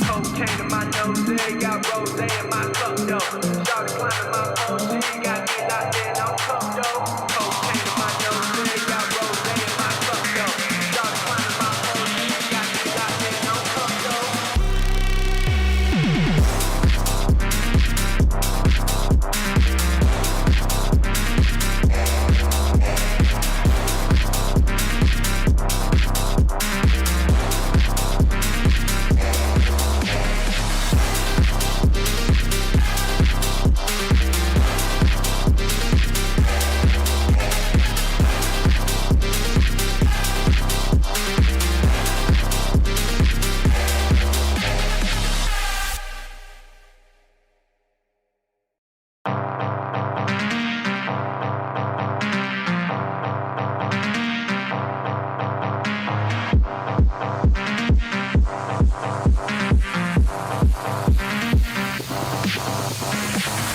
Cocaine in my nose, got rose in my cup though. Started climbing my phone, she got me locked in on cup though. Cocaine in my nose, got rose in my cup though. Started climbing my phone, she got me locked in on cup though.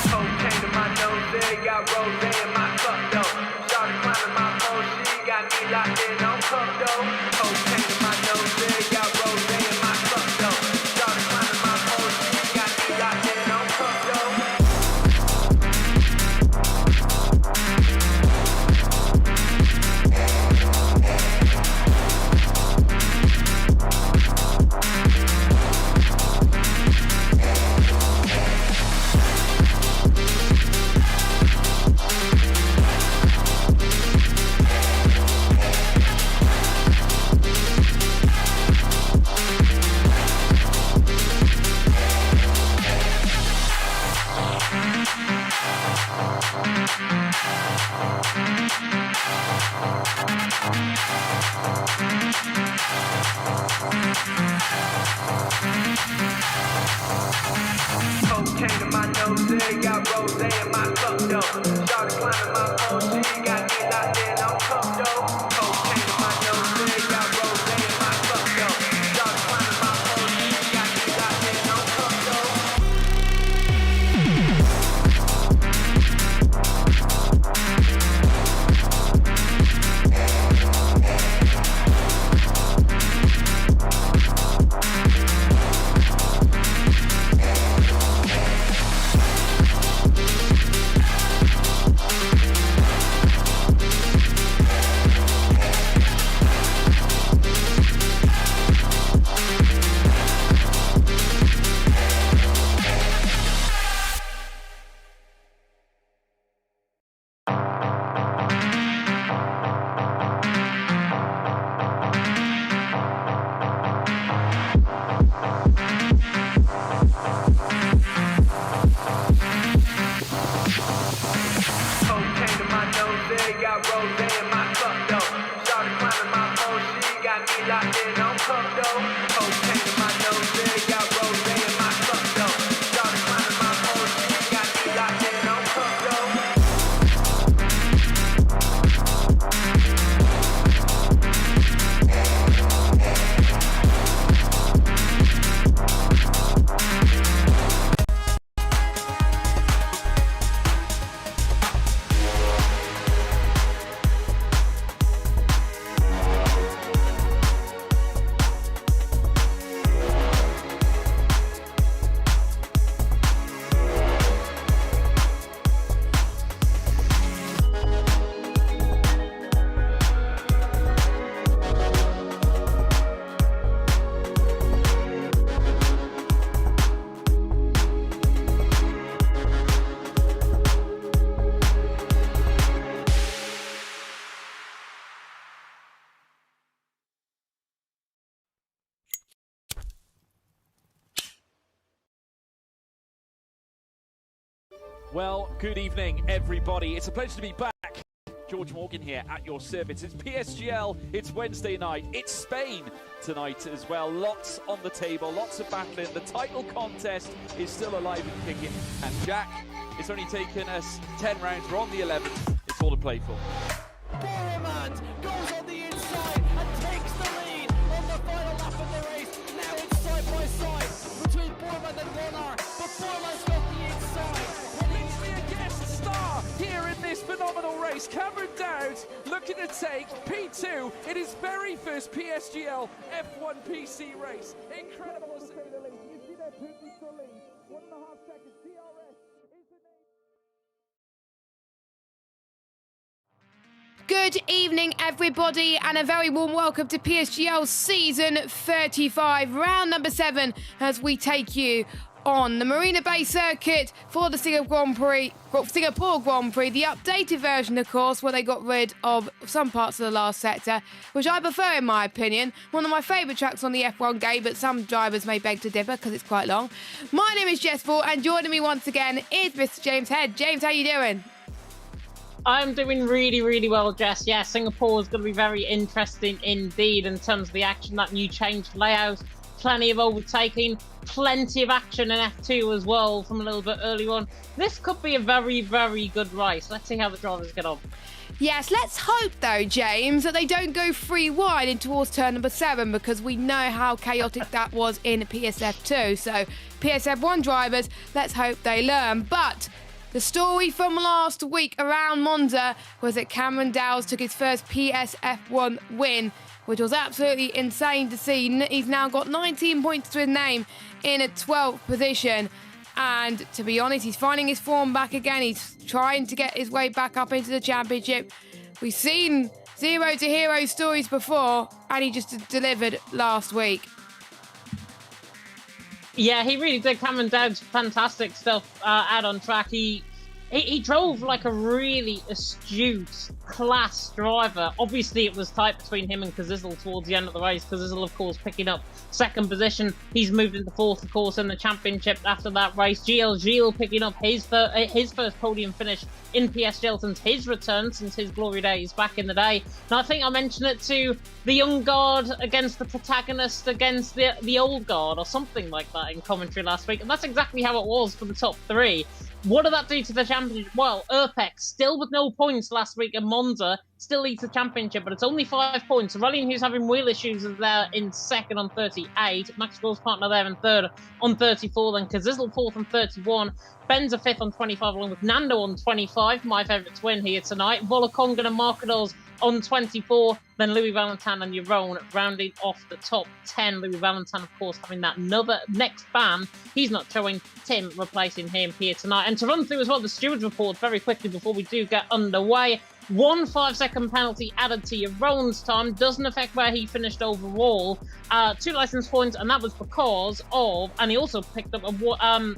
Cocaine in my nose, got rose in my cup though. Started climbing my phone, she got me locked in on cup though. Cocaine in my nose, got rose in my cup though. Started climbing my phone, she got me locked in on cup though. Cocaine in my nose, got rose in my cup though. Started climbing my phone, she got me locked in on cup though. Cocaine in my nose, got rose in my cup though. Started climbing my phone, she got me locked in on cup though. Cocaine in my nose, got rose in my cup though. Started climbing my phone, she got me locked in on cup though. Cocaine in my nose, got rose in my cup though. Started climbing my phone, she got me locked in on cup though. Well, good evening, everybody. It's a pleasure to be back. George Morgan here at your service. It's PSGL, it's Wednesday night, it's Spain tonight as well. Lots on the table, lots of battling. The title contest is still alive and kicking. And Jack, it's only taken us 10 rounds, we're on the 11th. It's all to play for. Podium goes on the inside and takes the lead on the final lap of the race. Now it's side by side between Podium and Warner, but Podium's got the inside. Literally a guest star. race. Cameron Dowd looking to take P2 in his very first PSGL F1 PC race. Incredible to say the least. You see their pivotal lead. 1.5 seconds. DRS is the name. Good evening, everybody, and a very warm welcome to PSGL Season 35, round number 7, as we take you on the Marina Bay circuit for the Singapore Grand Prix, the updated version, of course, where they got rid of some parts of the last sector, which I prefer in my opinion. One of my favourite tracks on the F1 game, but some drivers may beg to differ because it's quite long. My name is Jess Ford, and joining me once again is Mr. James Head. James, how you doing? I'm doing really, really well, Jess. Yeah, Singapore is going to be very interesting indeed in terms of the action, that new changed layout. Plenty of overtaking, plenty of action in F2 as well from a little bit earlier on. This could be a very, very good race. Let's see how the drivers get on. Yes, let's hope though, James, that they don't go free wide in towards turn number 7, because we know how chaotic that was in PSF2. So PSF1 drivers, let's hope they learn. But the story from last week around Monza was that Cameron Dowd took his first PSF1 win, which was absolutely insane to see. He's now got 19 points to his name in a 12th position. And to be honest, he's finding his form back again. He's trying to get his way back up into the championship. We've seen zero to hero stories before, and he just delivered last week. Yeah, he really did. Cameron Dowd's fantastic stuff out on track. He drove like a really astute, class driver. Obviously, it was tight between him and Kazizel towards the end of the race. Kazizel, of course, picking up second position. He's moved into fourth, of course, in the championship after that race. Gilles picking up his first podium finish in PSGL since his return, since his glory days back in the day. And I think I mentioned it to the young guard against the protagonist against the old guard or something like that in commentary last week. And that's exactly how it was for the top 3. What did that do to the championship? Well, Urpex, still with no points last week at Monza, still leads the championship, but it's only 5 points. Aurelian, who's having wheel issues, is there in second on 38. Max Gore's partner there in third on 34. Then Kazizel fourth on 31. Ben's a fifth on 25, along with Nando on 25. My favourite to win here tonight. Volokongan and Marcados on 24. Then Louis Valentin and Jeroen rounding off the top 10. Louis Valentin, of course, having that next ban. He's not showing. Tim replacing him here tonight. And to run through as well the stewards report very quickly before we do get underway. 1 5-second penalty added to Jeroen's time. Doesn't affect where he finished overall. 2 license points, and that was because of... And he also picked up a...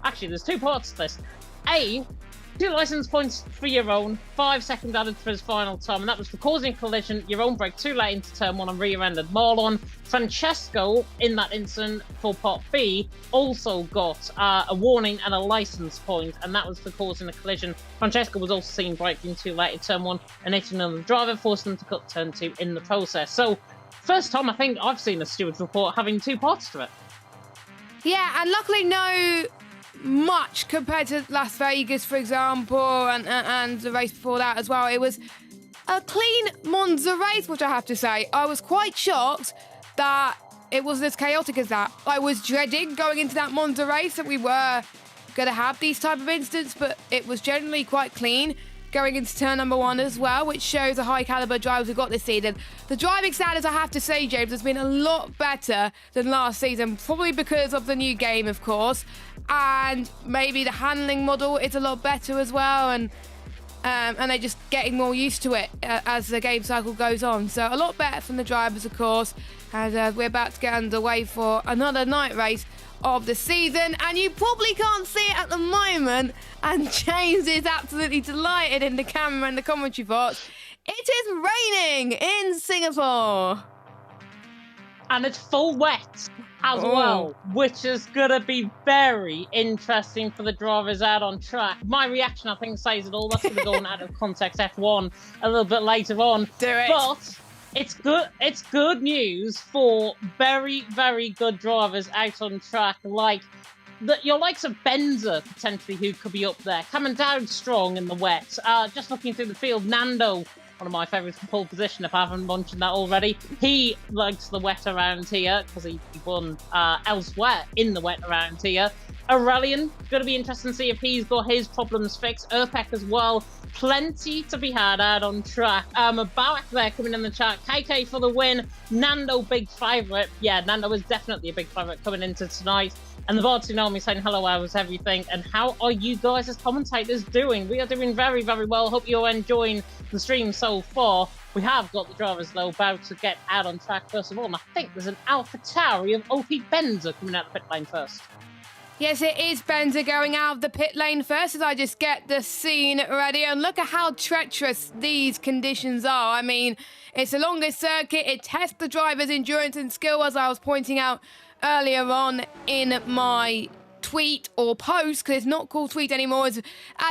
Actually, there's 2 parts to this. 2 license points for Jeroen, 5 seconds added for his final time, and that was for causing a collision. Jeroen braked too late into turn 1 and rear-ended Marlon. Francesco, in that incident for part B, also got a warning and a license point, and that was for causing a collision. Francesco was also seen braking too late in turn 1 and hitting another driver, forced them to cut turn 2 in the process. So, first time I think I've seen a stewards report having 2 parts to it. Yeah, and luckily no much compared to Las Vegas, for example, and the race before that as well. It was a clean Monza race, which I have to say. I was quite shocked that it wasn't as chaotic as that. I was dreading going into that Monza race that we were going to have these type of incidents, but it was generally quite clean going into turn number 1 as well, which shows the high caliber drivers we've got this season. The driving standards, I have to say, James, has been a lot better than last season, probably because of the new game, of course, and maybe the handling model is a lot better as well, and they're just getting more used to it as the game cycle goes on. So a lot better from the drivers, of course, and we're about to get underway for another night race of the season, and you probably can't see it at the moment, and James is absolutely delighted in the camera and the commentary box. It is raining in Singapore. And it's full wet as well, which is going to be very interesting for the drivers out on track. My reaction, I think, says it all. That's going to go on out of context F1 a little bit later on. Do it. But it's good news for very, very good drivers out on track, like your likes of Benza, potentially, who could be up there. Coming down strong in the wet. Just looking through the field, Nando, one of my favourites for pole position, if I haven't mentioned that already. He likes the wet around here because he won elsewhere in the wet around here. Aurelian, going to be interesting to see if he's got his problems fixed. Urpek as well. Plenty to be had out on track. Barak there coming in the chat. KK for the win. Nando, big favourite. Yeah, Nando is definitely a big favourite coming into tonight. And the Bard Tsunami saying, hello, how is everything? And how are you guys as commentators doing? We are doing very, very well. Hope you're enjoying the stream so far. We have got the drivers, though, about to get out on track first of all. And I think there's an AlphaTauri of OP Benza coming out the pit lane first. Yes, it is Benza going out of the pit lane first as I just get the scene ready. And look at how treacherous these conditions are. I mean, it's the longest circuit. It tests the driver's endurance and skill, as I was pointing out earlier on in my tweet or post, because it's not called tweet anymore. As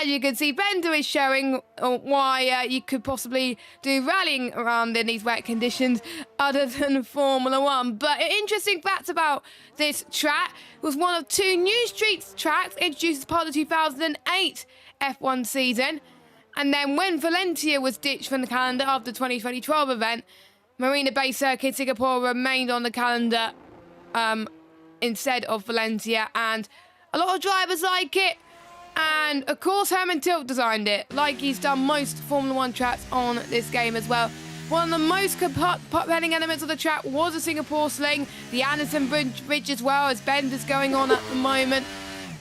you can see, Benza is showing why you could possibly do rallying around in these wet conditions other than Formula 1. But an interesting fact about this track was one of two new street tracks introduced as part of the 2008 F1 season. And then when Valencia was ditched from the calendar after the 2012 event, Marina Bay Circuit Singapore remained on the calendar instead of Valencia, and a lot of drivers like it. And of course Herman Tilke designed it, like he's done most Formula 1 tracks on this game as well. One of the most compelling elements of the track was the Singapore sling, the Anderson Bridge as well, as bend is going on at the moment.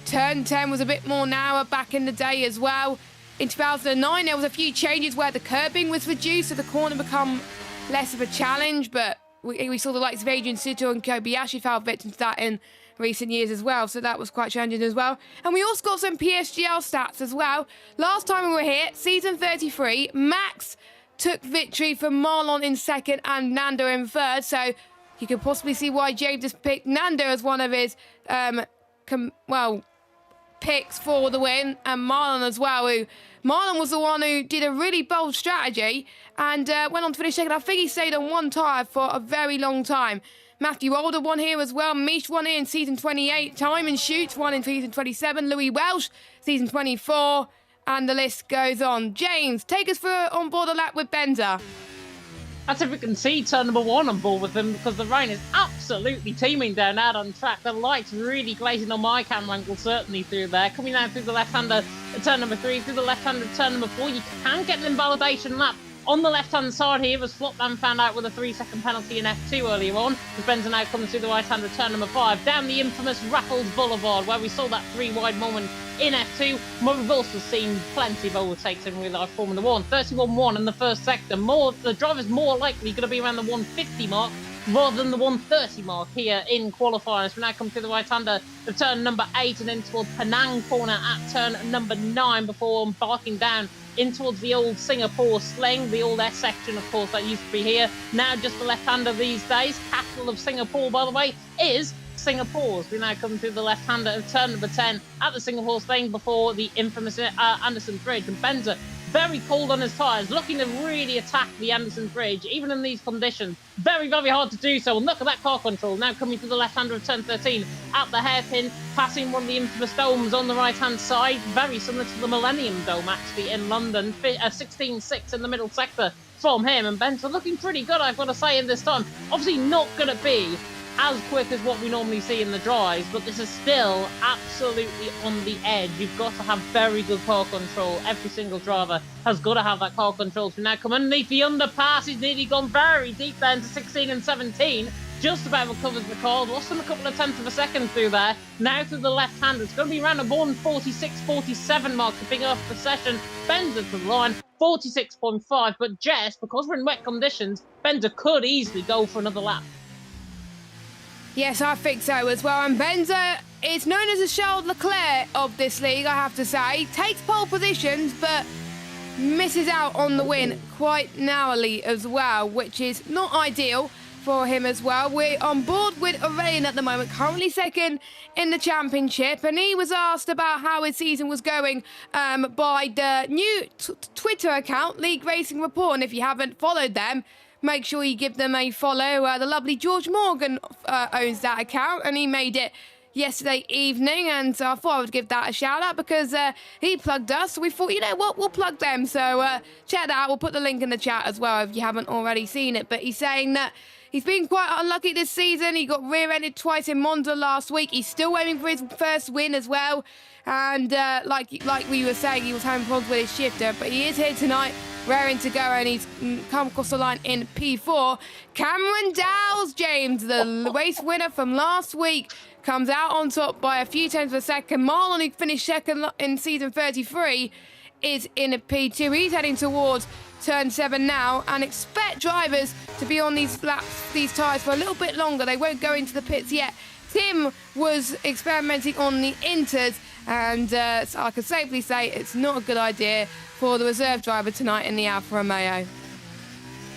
Turn 10 was a bit more narrow back in the day as well. In 2009 there was a few changes where the curbing was reduced so the corner become less of a challenge, but we saw the likes of Adrian Suto and Kobayashi fell victim to that in recent years as well, so that was quite challenging as well. And we also got some PSGL stats as well. Last time we were here, season 33, Max took victory from Marlon in second and Nando in third, so you could possibly see why James has picked Nando as one of his picks for the win, and Marlon as well, who Marlon was the one who did a really bold strategy and went on to finish second. I think he stayed on one tyre for a very long time. Matthew Older won here as well. Mish won here in season 28. Time and Shoots won in season 27. Louis Welsh, season 24. And the list goes on. James, take us through on board a lap with Benza. That's if we can see turn number one on board with them, because the rain is absolutely teeming down out on track. The lights really glazing on my camera angle, certainly through there. Coming down through the left-hander turn number 3, through the left-hander turn number 4. You can get an invalidation lap on the left-hand side here, as Flopman found out with a 3-second penalty in F2 earlier on. As Benza now comes through the right-hander turn number 5, down the infamous Raffles Boulevard, where we saw that 3-wide moment in F2. But we've also seen plenty of overtakes in real life Formula 1. 31-1 in the first sector. The driver's more likely going to be around the 150 mark rather than the 130 mark here in qualifiers. We now come through the right-hander of turn number 8 and in towards Penang corner at turn number 9 before embarking down in towards the old Singapore sling, the old S section, of course, that used to be here. Now just the left-hander these days. Capital of Singapore, by the way, is Singapore's. We now come through the left-hander of turn number 10 at the Singapore sling before the infamous Anderson Bridge. And Benza, very cold on his tyres, looking to really attack the Anderson Bridge, even in these conditions. Very, very hard to do so. And look at that car control. Now coming through the left-hander of turn 13 at the hairpin, passing one of the infamous domes on the right-hand side. Very similar to the Millennium Dome, actually, in London. 16.6 in the middle sector from him. And Benza looking pretty good, I've got to say, in this time. Obviously not going to be as quick as what we normally see in the drives, but this is still absolutely on the edge. You've got to have very good car control. Every single driver has got to have that car control. So now come underneath the underpass. He's nearly gone very deep down to 16 and 17. Just about recovers the car. Lost him a couple of tenths of a second through there. Now through the left hand. It's going to be around a 1:46.47 mark to pick up the session. Benza to the line. 46.5. But just because we're in wet conditions, Benza could easily go for another lap. Yes, I think so as well. And Benza is known as the Charles Leclerc of this league, I have to say. Takes pole positions, but misses out on the win quite narrowly as well, which is not ideal for him as well. We're on board with Aurelian at the moment, currently second in the championship, and he was asked about how his season was going by the new Twitter account, League Racing Report, and if you haven't followed them, make sure you give them a follow. The lovely George Morgan owns that account, and he made it yesterday evening, and so I thought I would give that a shout out because he plugged us. So we thought, you know what, we'll plug them. So check that out. We'll put the link in the chat as well if you haven't already seen it. But he's saying that he's been quite unlucky this season. He got rear-ended twice in Monza last week. He's still waiting for his first win as well. And like we were saying, he was having problems with his shifter, but he is here tonight, raring to go, and he's come across the line in P4. Cameron Dowles, James, the race winner from last week, comes out on top by a few tenths of a second. Marlon, who finished second in season 33, is in a P2. He's heading towards turn 7 now, and expect drivers to be on these tyres for a little bit longer. They won't go into the pits yet. Tim was experimenting on the inters, and so I can safely say it's not a good idea for the reserve driver tonight in the Alfa Romeo.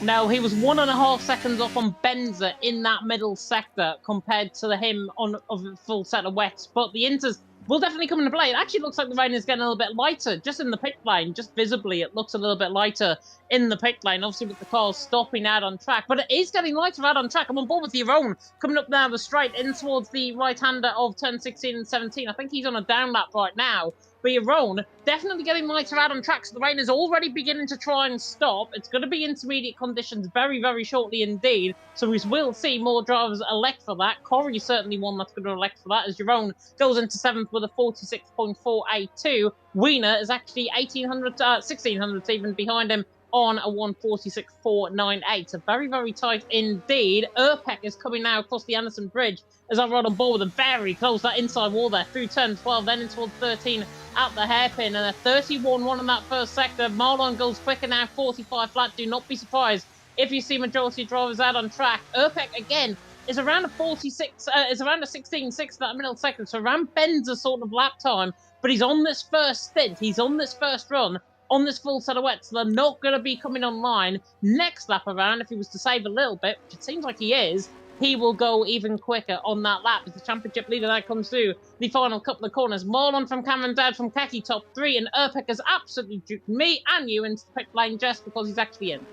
No, he was 1.5 seconds off on Benza in that middle sector compared to him on a full set of wets. But the inters will definitely come into play. It actually looks like the rain is getting a little bit lighter just in the pit lane. Just visibly, it looks a little bit lighter in the pit lane, obviously with the cars stopping out on track. But it is getting lighter out on track. I'm on board with Yaron coming up now the straight in towards the right-hander of turn 16 and 17. I think he's on a down lap right now. But Yaron definitely getting lighter out on track, so the rain is already beginning to try and stop. It's going to be intermediate conditions very, very shortly indeed, so we will see more drivers elect for that. Corey's certainly one that's going to elect for that, as Yaron goes into 7th with a 46.482. Wiener is actually 1600 even behind him on a 146.498. So very, very tight indeed. Urpek is coming now across the Anderson Bridge as I ride on board with a very close, that inside wall there, through turn 12, then in towards 13 at the hairpin, and a 31-1 in that first sector. Marlon goes quicker now, 45 flat. Do not be surprised if you see majority drivers out on track. Urpek, again, is around a 46, is around a 16.6 that middle sector, so around Ben's sort of lap time, but he's on this first stint, he's on this first run, on this full set of wets, so they're not going to be coming online next lap around. If he was to save a little bit, which it seems like he is, he will go even quicker on that lap as the championship leader that comes through the final couple of corners. Marlon from Cameron Dowd from Keki top 3, and Urpek has absolutely duped me and you into the pit lane just because he's actually in.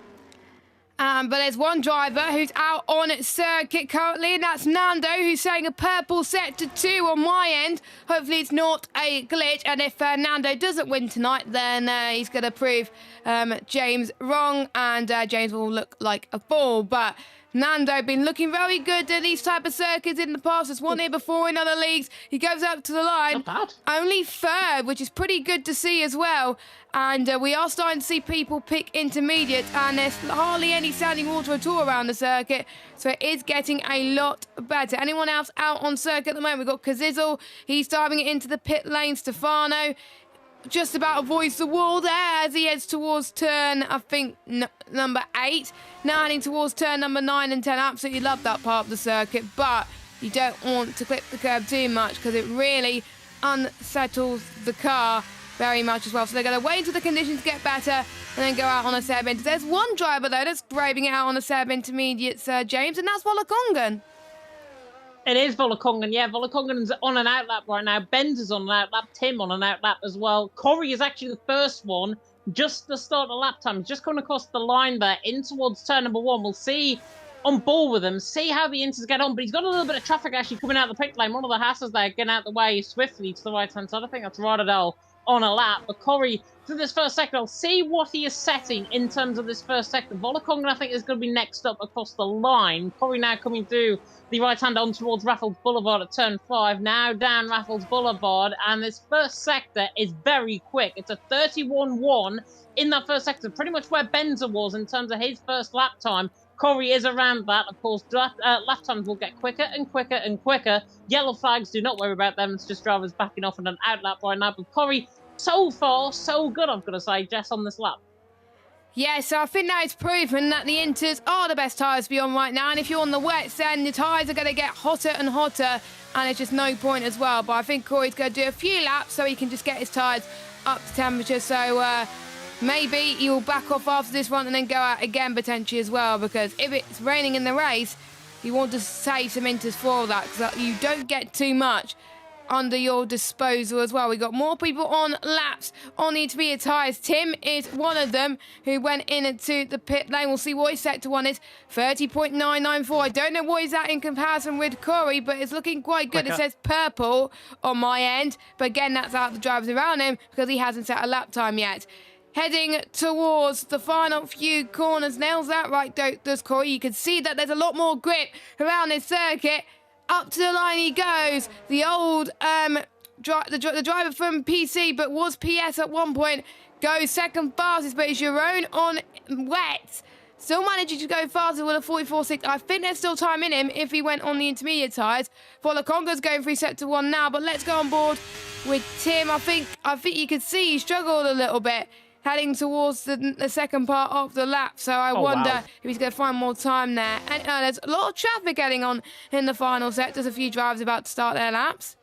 But there's one driver who's out on circuit currently, and that's Nando, who's saying a purple sector 2 on my end. Hopefully it's not a glitch, and if Nando doesn't win tonight, then he's going to prove James wrong, and James will look like a fool. But Nando been looking very good at these type of circuits in the past. Has won here before in other leagues. He goes up to the line. Not bad. Only third, which is pretty good to see as well. And we are starting to see people pick intermediate, and there's hardly any standing water at all around the circuit. So it is getting a lot better. Anyone else out on circuit at the moment? We've got Kazizel. He's diving it into the pit lane. Stefano just about avoids the wall there as he heads towards turn, I think, number 8. Now heading towards turn number 9 and 10. Absolutely love that part of the circuit, but you don't want to clip the curb too much because it really unsettles the car very much as well. So they're going to wait until the conditions get better and then go out on a Seb Inter. There's one driver, though, that's braving it out on a Seb Intermediate, James, and that's Volakongan. It is Volakongan, yeah. Volakongan's on an outlap right now. Benz is on an outlap. Tim on an outlap as well. Corey is actually the first one just to start the lap time. He's just coming across the line there in towards turn number 1. We'll see on board with him, see how the Inters get on. But he's got a little bit of traffic actually coming out the pit lane. One of the Hassas there getting out the way swiftly to the right-hand side. I think that's Rodadell on a lap. But Corey, through this first sector, I'll see what he is setting in terms of this first sector. Volakongan, I think, is going to be next up across the line. Corey now coming through the right hand on towards Raffles Boulevard at turn 5. Now down Raffles Boulevard, and this first sector is very quick. It's a 31-1 in that first sector, pretty much where Benza was in terms of his first lap time. Corey is around that. Of course, lap times will get quicker and quicker and quicker. Yellow flags, do not worry about them. It's just drivers backing off on an outlap right now. But Corey, so far, so good, I've got to say, Jess, on this lap. Yeah, so I think that it's proven that the Inters are the best tyres to be on right now. And if you're on the wets, then the tyres are going to get hotter and hotter, and it's just no point as well. But I think Corey's going to do a few laps so he can just get his tyres up to temperature. So maybe he'll back off after this one and then go out again potentially as well, because if it's raining in the race, you want to save some Inters for that, because you don't get too much under your disposal as well. We got more people on laps on the intermediate tyres. Tim is one of them who went into the pit lane. We'll see what his sector one is. 30.994. I don't know what he's at in comparison with Corey, but it's looking quite good. It says purple on my end, but again, that's out the drivers around him because he hasn't set a lap time yet. Heading towards the final few corners. Nails that right, does Corey. You can see that there's a lot more grip around this circuit. Up to the line he goes. The old the driver from PC, but was PS at one point, goes second fastest, but it's Jeroen on wet. Still managing to go faster with a 44.6. I think there's still time in him if he went on the intermediate tyres. Volakonga's going through sector one now, but let's go on board with Tim. I think you could see he struggled a little bit heading towards the second part of the lap. So I wonder if he's going to find more time there. And there's a lot of traffic getting on in the final set. There's a few drivers about to start their laps.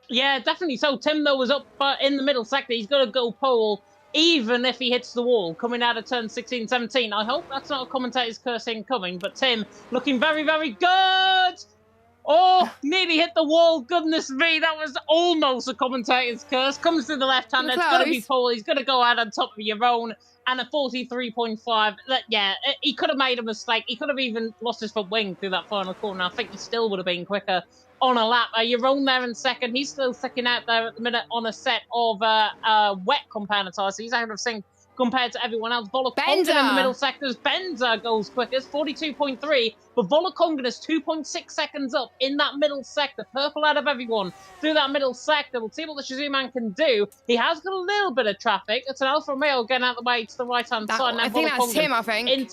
Yeah, definitely. So Tim, though, was up in the middle sector. He's got to go pole, even if he hits the wall, coming out of turn 16, 17. I hope that's not a commentator's curse incoming, but Tim looking very, very good. Oh, nearly hit the wall. Goodness me, that was almost a commentator's curse. Comes to the left-hander. It's got to be pole. He's going to go out on top of your own. And a 43.5. Yeah, he could have made a mistake. He could have even lost his front wing through that final corner. I think he still would have been quicker on a lap. Jeroen there in second. He's still sticking out there at the minute on a set of wet compounder tyres. So he's out of sync compared to everyone else. Volakonga in the middle sectors. Benza goes quickest, 42.3. But Volakonga is 2.6 seconds up in that middle sector. Purple out of everyone through that middle sector. We'll see what the Shazoo man can do. He has got a little bit of traffic. It's an Alfa Romeo getting out of the way to the right-hand side. Now I think that's Tim, I think.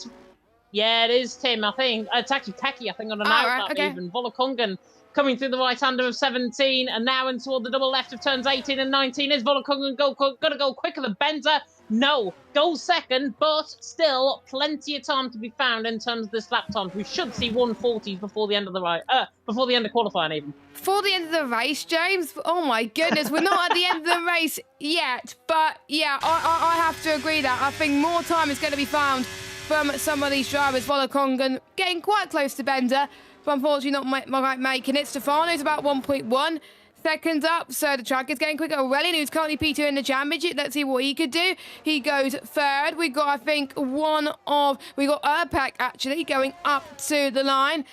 Yeah, it is Tim, I think. It's actually Teki, I think, on an outlap even. Volakonga coming through the right-hander of 17, and now in toward the double left of turns 18 and 19. Is Volakonga going to go quicker than Benza? No. Goes second, but still plenty of time to be found in terms of this lap time. We should see 140s before the end of the before the end of qualifying even. Before the end of the race, James? Oh my goodness, we're not at the end of the race yet, but yeah, I have to agree that I think more time is going to be found from some of these drivers. Volakonga getting quite close to Benza, but unfortunately not making it. Stefano's about 1.1 seconds up, so the track is getting quicker. Aurelian, who's currently P2 in the championship, let's see what he could do. He goes third. We got, I think, we got Erpek actually going up to the line,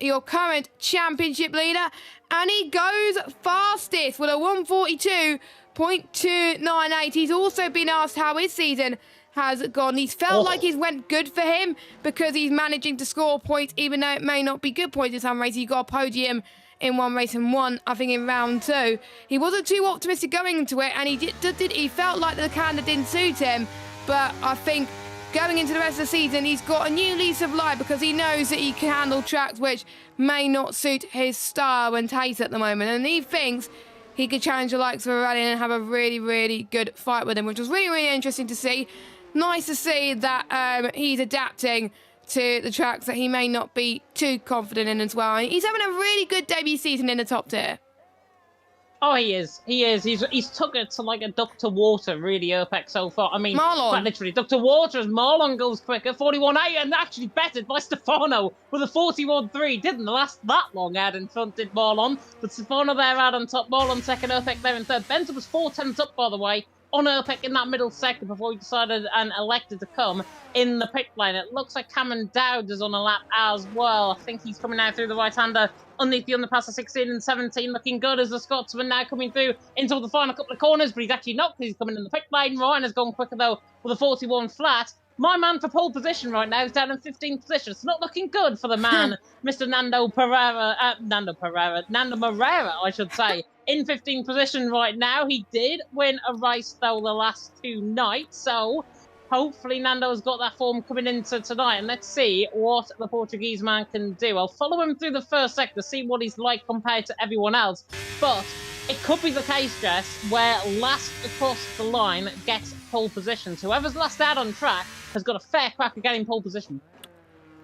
your current championship leader, and he goes fastest with a 142.298. He's also been asked how his season has gone. He's felt like he's went good for him because he's managing to score points, even though it may not be good points in some races. He got a podium in one race and one, I think, in round two. He wasn't too optimistic going into it, and he felt like the calendar didn't suit him. But I think going into the rest of the season, he's got a new lease of life because he knows that he can handle tracks which may not suit his style and taste at the moment. And he thinks he could challenge the likes of Aurelian and have a really, really good fight with him, which was really, really interesting to see. Nice to see that he's adapting to the tracks that he may not be too confident in as well. And he's having a really good debut season in the top tier. Oh, he is. He is. He's took it to like a duck to water, really, Erpek so far. I mean, quite literally, duck to water as Marlon goes quicker, 41.8, and actually bettered by Stefano with a 41.3. Didn't last that long out in front, did Marlon. But Stefano there out on top, Marlon second, Erpek there in third. Benza was 4 tenths up, by the way, on Erpek in that middle sector before he decided and elected to come in the pit lane. It looks like Cameron Dowd is on a lap as well. I think he's coming out through the right-hander underneath the underpass of 16 and 17, looking good as the Scotsman now coming through into the final couple of corners, but he's actually not because he's coming in the pit lane. Ryan has gone quicker though with a 41 flat. My man for pole position right now is down in 15th position. It's not looking good for the man, Mr. Nando Moreira, I should say, in 15th position right now. He did win a race, though, the last 2 nights, so hopefully Nando's got that form coming into tonight, and let's see what the Portuguese man can do. I'll follow him through the first sector, see what he's like compared to everyone else, but it could be the case, Jess, where last across the line gets pole position. So whoever's last out on track has got a fair crack at getting pole position.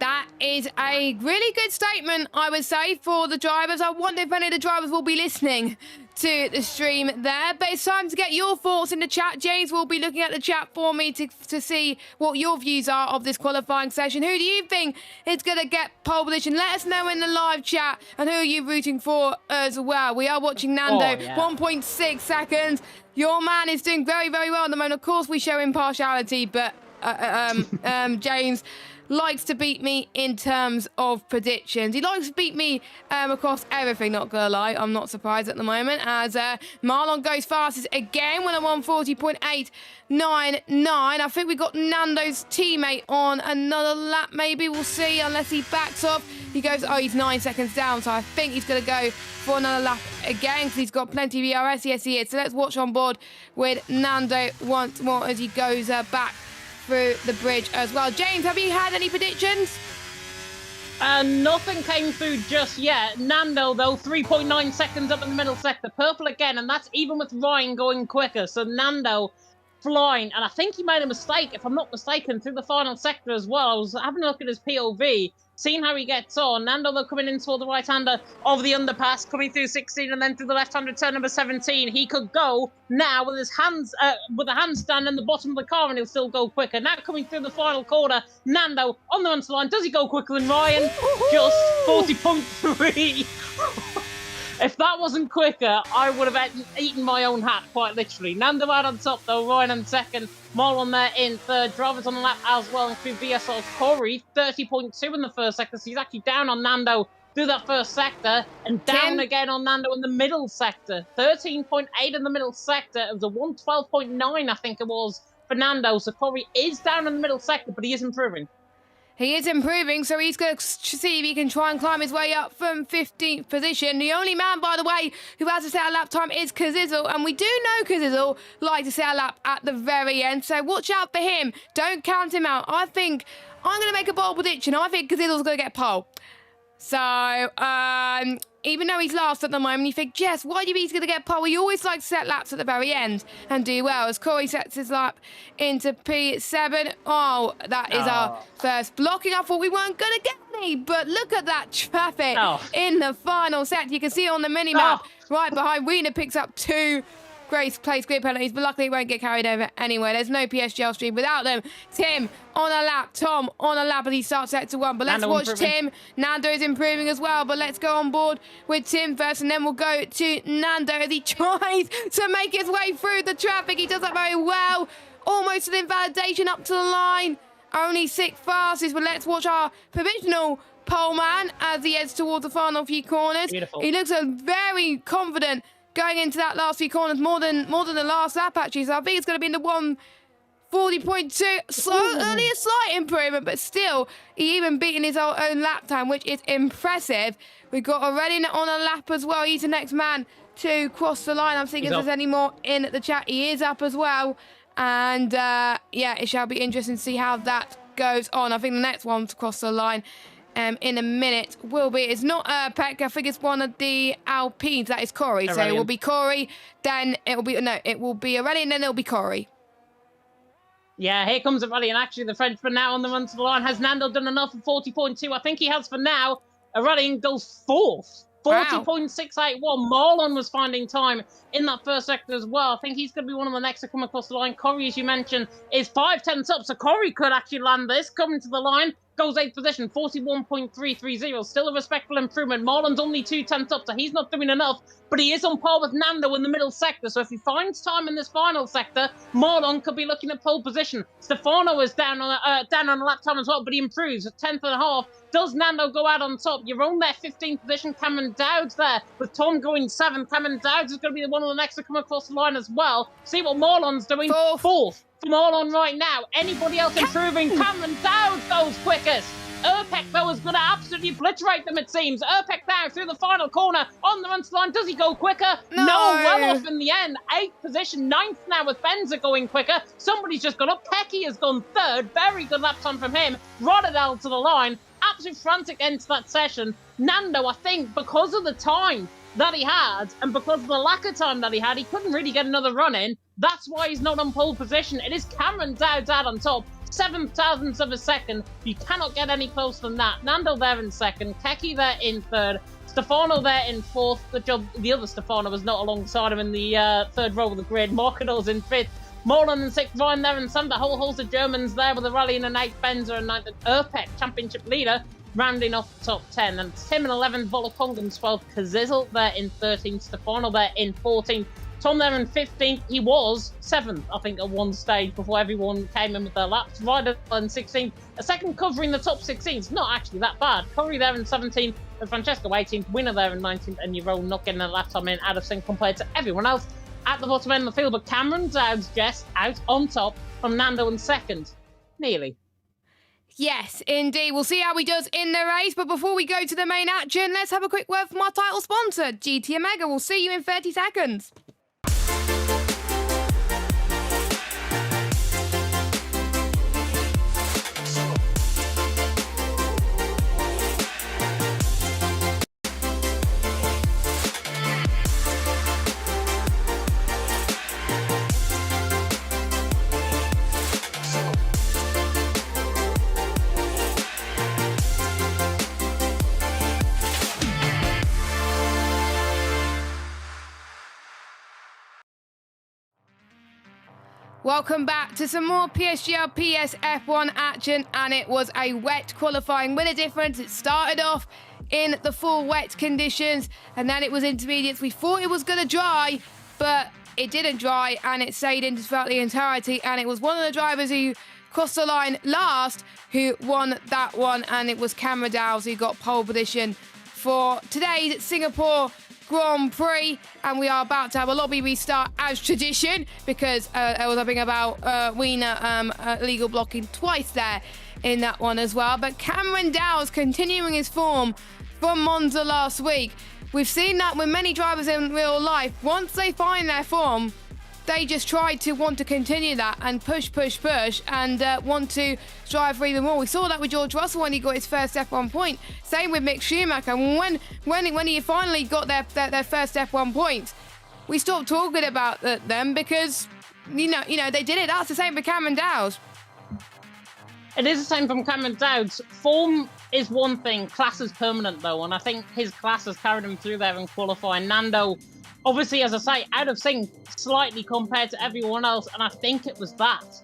That is a really good statement, I would say, for the drivers. I wonder if any of the drivers will be listening to the stream there. But it's time to get your thoughts in the chat. James will be looking at the chat for me to see what your views are of this qualifying session. Who do you think is going to get pole position? Let us know in the live chat. And who are you rooting for as well? We are watching Nando, 1.6 seconds. Your man is doing very, very well at the moment. Of course, we show impartiality, but James likes to beat me in terms of predictions. He likes to beat me across everything, not gonna lie. I'm not surprised at the moment, as Marlon goes fastest again with a 140.899. I think we got Nando's teammate on another lap, maybe. We'll see, unless he backs off. He goes, oh, he's 9 seconds down, so I think he's gonna go for another lap again, because he's got plenty of ERS. Yes, he is. So let's watch on board with Nando once more as he goes back through the bridge as well. James, have you had any predictions? Nothing came through just yet. Nando, though, 3.9 seconds up in the middle sector. Purple again, and that's even with Ryan going quicker. So Nando flying, and I think he made a mistake, if I'm not mistaken, through the final sector as well. I was having a look at his POV, seeing how he gets on. Nando, though, coming in toward the right-hander of the underpass, coming through 16 and then through the left-hander turn number 17. He could go now with his hands, with a handstand in the bottom of the car, and he'll still go quicker. Now coming through the final corner, Nando on the run line. Does he go quicker than Ryan? Just 40.3. If that wasn't quicker, I would have eaten my own hat, quite literally. Nando out on top, though, Ryan in second. Marlon there in third. Drivers on the lap as well, including VSL's Corey, 30.2 in the first sector. So he's actually down on Nando through that first sector, and down again on Nando in the middle sector. 13.8 in the middle sector. It was a 112.9, I think it was, for Nando. So Corey is down in the middle sector, but he is improving. He is improving, so he's going to see if he can try and climb his way up from 15th position. The only man, by the way, who has to set a lap time is Kazizzle, and we do know Kazizzle likes to set a lap at the very end, so watch out for him. Don't count him out. I think I'm going to make a bold prediction. I think Kazizzle's going to get pole. So, even though he's last at the moment, you think, Jess, why do you think he's going to get pole? He always likes to set laps at the very end and do well. As Corey sets his lap into P7. Oh, that is our first blocking. I thought we weren't going to get any, but look at that traffic in the final set. You can see on the mini-map right behind. Wiener picks up 2 Grace plays grid penalties, but luckily he won't get carried over anyway. There's no PSGL stream without them. Tim on a lap, Tom on a lap, and he starts set to 1. But let's watch Tim. Nando is improving as well, but let's go on board with Tim first, and then we'll go to Nando as he tries to make his way through the traffic. He does that very well. Almost an invalidation up to the line. Only 6th fastest, but let's watch our provisional pole man as he heads towards the final few corners. Beautiful. He looks very confident going into that last few corners, more than the last lap, actually. So I think it's going to be in the 140.2. So only a slight improvement, but still, he even beaten his own lap time, which is impressive. We've got Aurelian on a lap as well. He's the next man to cross the line. I'm thinking if there's any more in the chat. He is up as well. And, yeah, it shall be interesting to see how that goes on. I think the next one to cross the line in a minute will be, it's not Peck, I think it's one of the Alpines, that is Corey. Aurelian. So it will be Corey, then it will be, no, it will be Aurelian, then it'll be Corey. Yeah, here comes Aurelian. Actually, the Frenchman now on the run to the line. Has Nando done enough for 40.2? I think he has for now. Aurelian goes 4th. 40.681. Marlon was finding time in that first sector as well. I think he's going to be one of the next to come across the line. Corey, as you mentioned, is 5 tenths up, so Corey could actually land this. Coming to the line, goes 8th position, 41.330. Still a respectful improvement. Marlon's only 2 tenths up, so he's not doing enough, but he is on par with Nando in the middle sector. So if he finds time in this final sector, Marlon could be looking at pole position. Stefano is down on the lap time as well, but he improves a 10.5. Does Nando go out on top? You're on there, 15th position. Cameron Dowd's there, with Tom going 7th. Cameron Dowd's is going to be one of the next to come across the line as well. See what Marlon's doing. 4th for Marlon right now. Anybody else improving? Cameron Dowd goes quickest. Urpek, though, is going to absolutely obliterate them, it seems. Urpek now through the final corner on the run to the line. Does he go quicker? No, well off in the end. 8th position, 9th now with Benza going quicker. Somebody's just gone up. Pecky has gone 3rd. Very good lap time from him. Rotterdam to the line. Absolute frantic end to that session. Nando, I think, because of the time that he had, and because of the lack of time that he had, he couldn't really get another run in. That's why he's not on pole position. It is Cameron Dowd out on top. 7,000ths of a second. You cannot get any closer than that. Nando there in second, Keki there in third, Stefano there in fourth. Good job, the other Stefano was not alongside him in the third row of the grid. Markador's in fifth. Molan in sixth, Ryan there in seventh. A whole host of Germans there with a rally in an eighth, Benzer and ninth. And Erpek, championship leader, rounding off the top 10. And Tim in 11th, Volakongan 12th, Kazizel there in 13th, Stefano there in 14th. Tom there in 15th. He was 7th, I think, at one stage before everyone came in with their laps. Ryder in 16th. A second covering the top 16. It's not actually that bad. Curry there in 17th. And Francesco 18th. Winner there in 19th. And Euro not getting a lap time in out of sync compared to everyone else at the bottom end of the field. But Cameron Dowd's just out on top from Nando in second. Nearly. Yes, indeed. We'll see how he does in the race. But before we go to the main action, let's have a quick word from our title sponsor, GT Omega. We'll see you in 30 seconds. Welcome back to some more PSGL PSF1 action, and it was a wet qualifying with a difference. It started off in the full wet conditions, and then it was intermediates. We thought it was going to dry, but it didn't dry, and it stayed in throughout the entirety, and it was one of the drivers who crossed the line last who won that one, and it was Cameron Dowds who got pole position for today's Singapore Grand Prix. And we are about to have a lobby restart as tradition, because I was having about Wiener legal blocking twice there in that one as well. But Cameron Dowds continuing his form from Monza last week. We've seen that with many drivers in real life. Once they find their form, they just try to want to continue that and push, and want to strive for even more. We saw that with George Russell when he got his first F1 point. Same with Mick Schumacher. When he finally got their first F1 point, we stopped talking about them because, you know, they did it. That's the same with Cameron Dowds. It is the same from Cameron Dowds. Form is one thing, class is permanent though, and I think his class has carried him through there in qualifying. Nando, obviously, as I say, out of sync slightly compared to everyone else, and I think it was that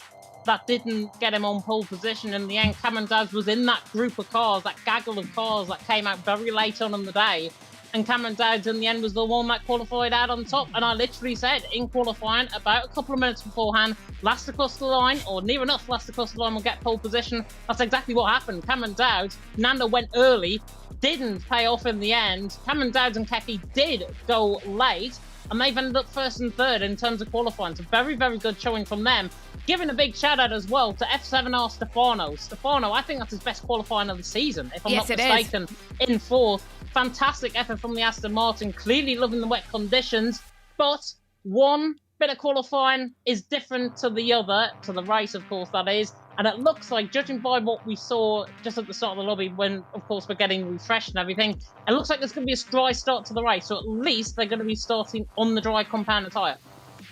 didn't get him on pole position in the end. Cameron Dowds was in that group of cars, that gaggle of cars that came out very late on in the day, and Cameron Dowds in the end was the one that qualified out on top. And I literally said in qualifying about a couple of minutes beforehand, last across the line, or near enough last across the line, will get pole position. That's exactly what happened. Cameron Dowds, Nando went early, didn't pay off in the end. Cameron Dowds and Keki did go late, and they've ended up first and third in terms of qualifying. So very, very good showing from them. Giving a big shout out as well to F7R Stefano. Stefano, I think that's his best qualifying of the season, if I'm not mistaken, in fourth. Fantastic effort from the Aston Martin, clearly loving the wet conditions, but one bit of qualifying is different to the other, to the race, of course, that is. And it looks like, judging by what we saw just at the start of the lobby, when, of course, we're getting refreshed and everything, it looks like there's going to be a dry start to the race. So at least they're going to be starting on the dry compounded tyre.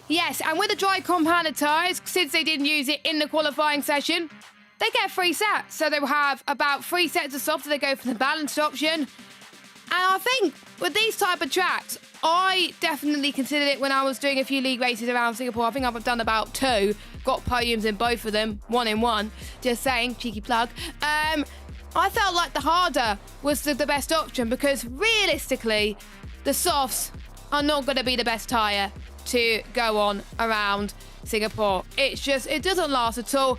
Yes, and with the dry compounded tyres, since they didn't use it in the qualifying session, they get 3 sets. So they will have about 3 sets of softs. They go for the balanced option. And I think with these type of tracks, I definitely considered it when I was doing a few league races around Singapore. I think I've done about 2. Got podiums in both of them, 1 in 1. Just saying, cheeky plug. I felt like the harder was the best option, because realistically, the softs are not going to be the best tyre to go on around Singapore. It doesn't last at all.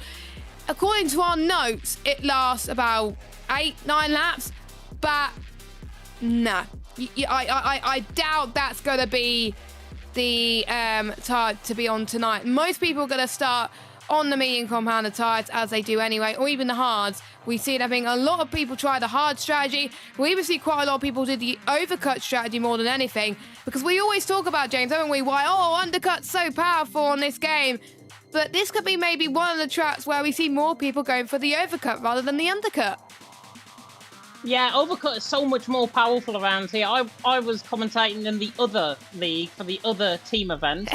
According to our notes, it lasts about 8-9 laps, but no. I doubt that's going to be the tyre to be on tonight. Most people are going to start on the medium compounded tyres, as they do anyway, or even the hards. We see it having a lot of people try the hard strategy. We even see quite a lot of people do the overcut strategy more than anything, because we always talk about, James, haven't we, why, undercut's so powerful on this game. But this could be maybe one of the tracks where we see more people going for the overcut rather than the undercut. Yeah, overcut is so much more powerful around here. I was commentating in the other league for the other team event,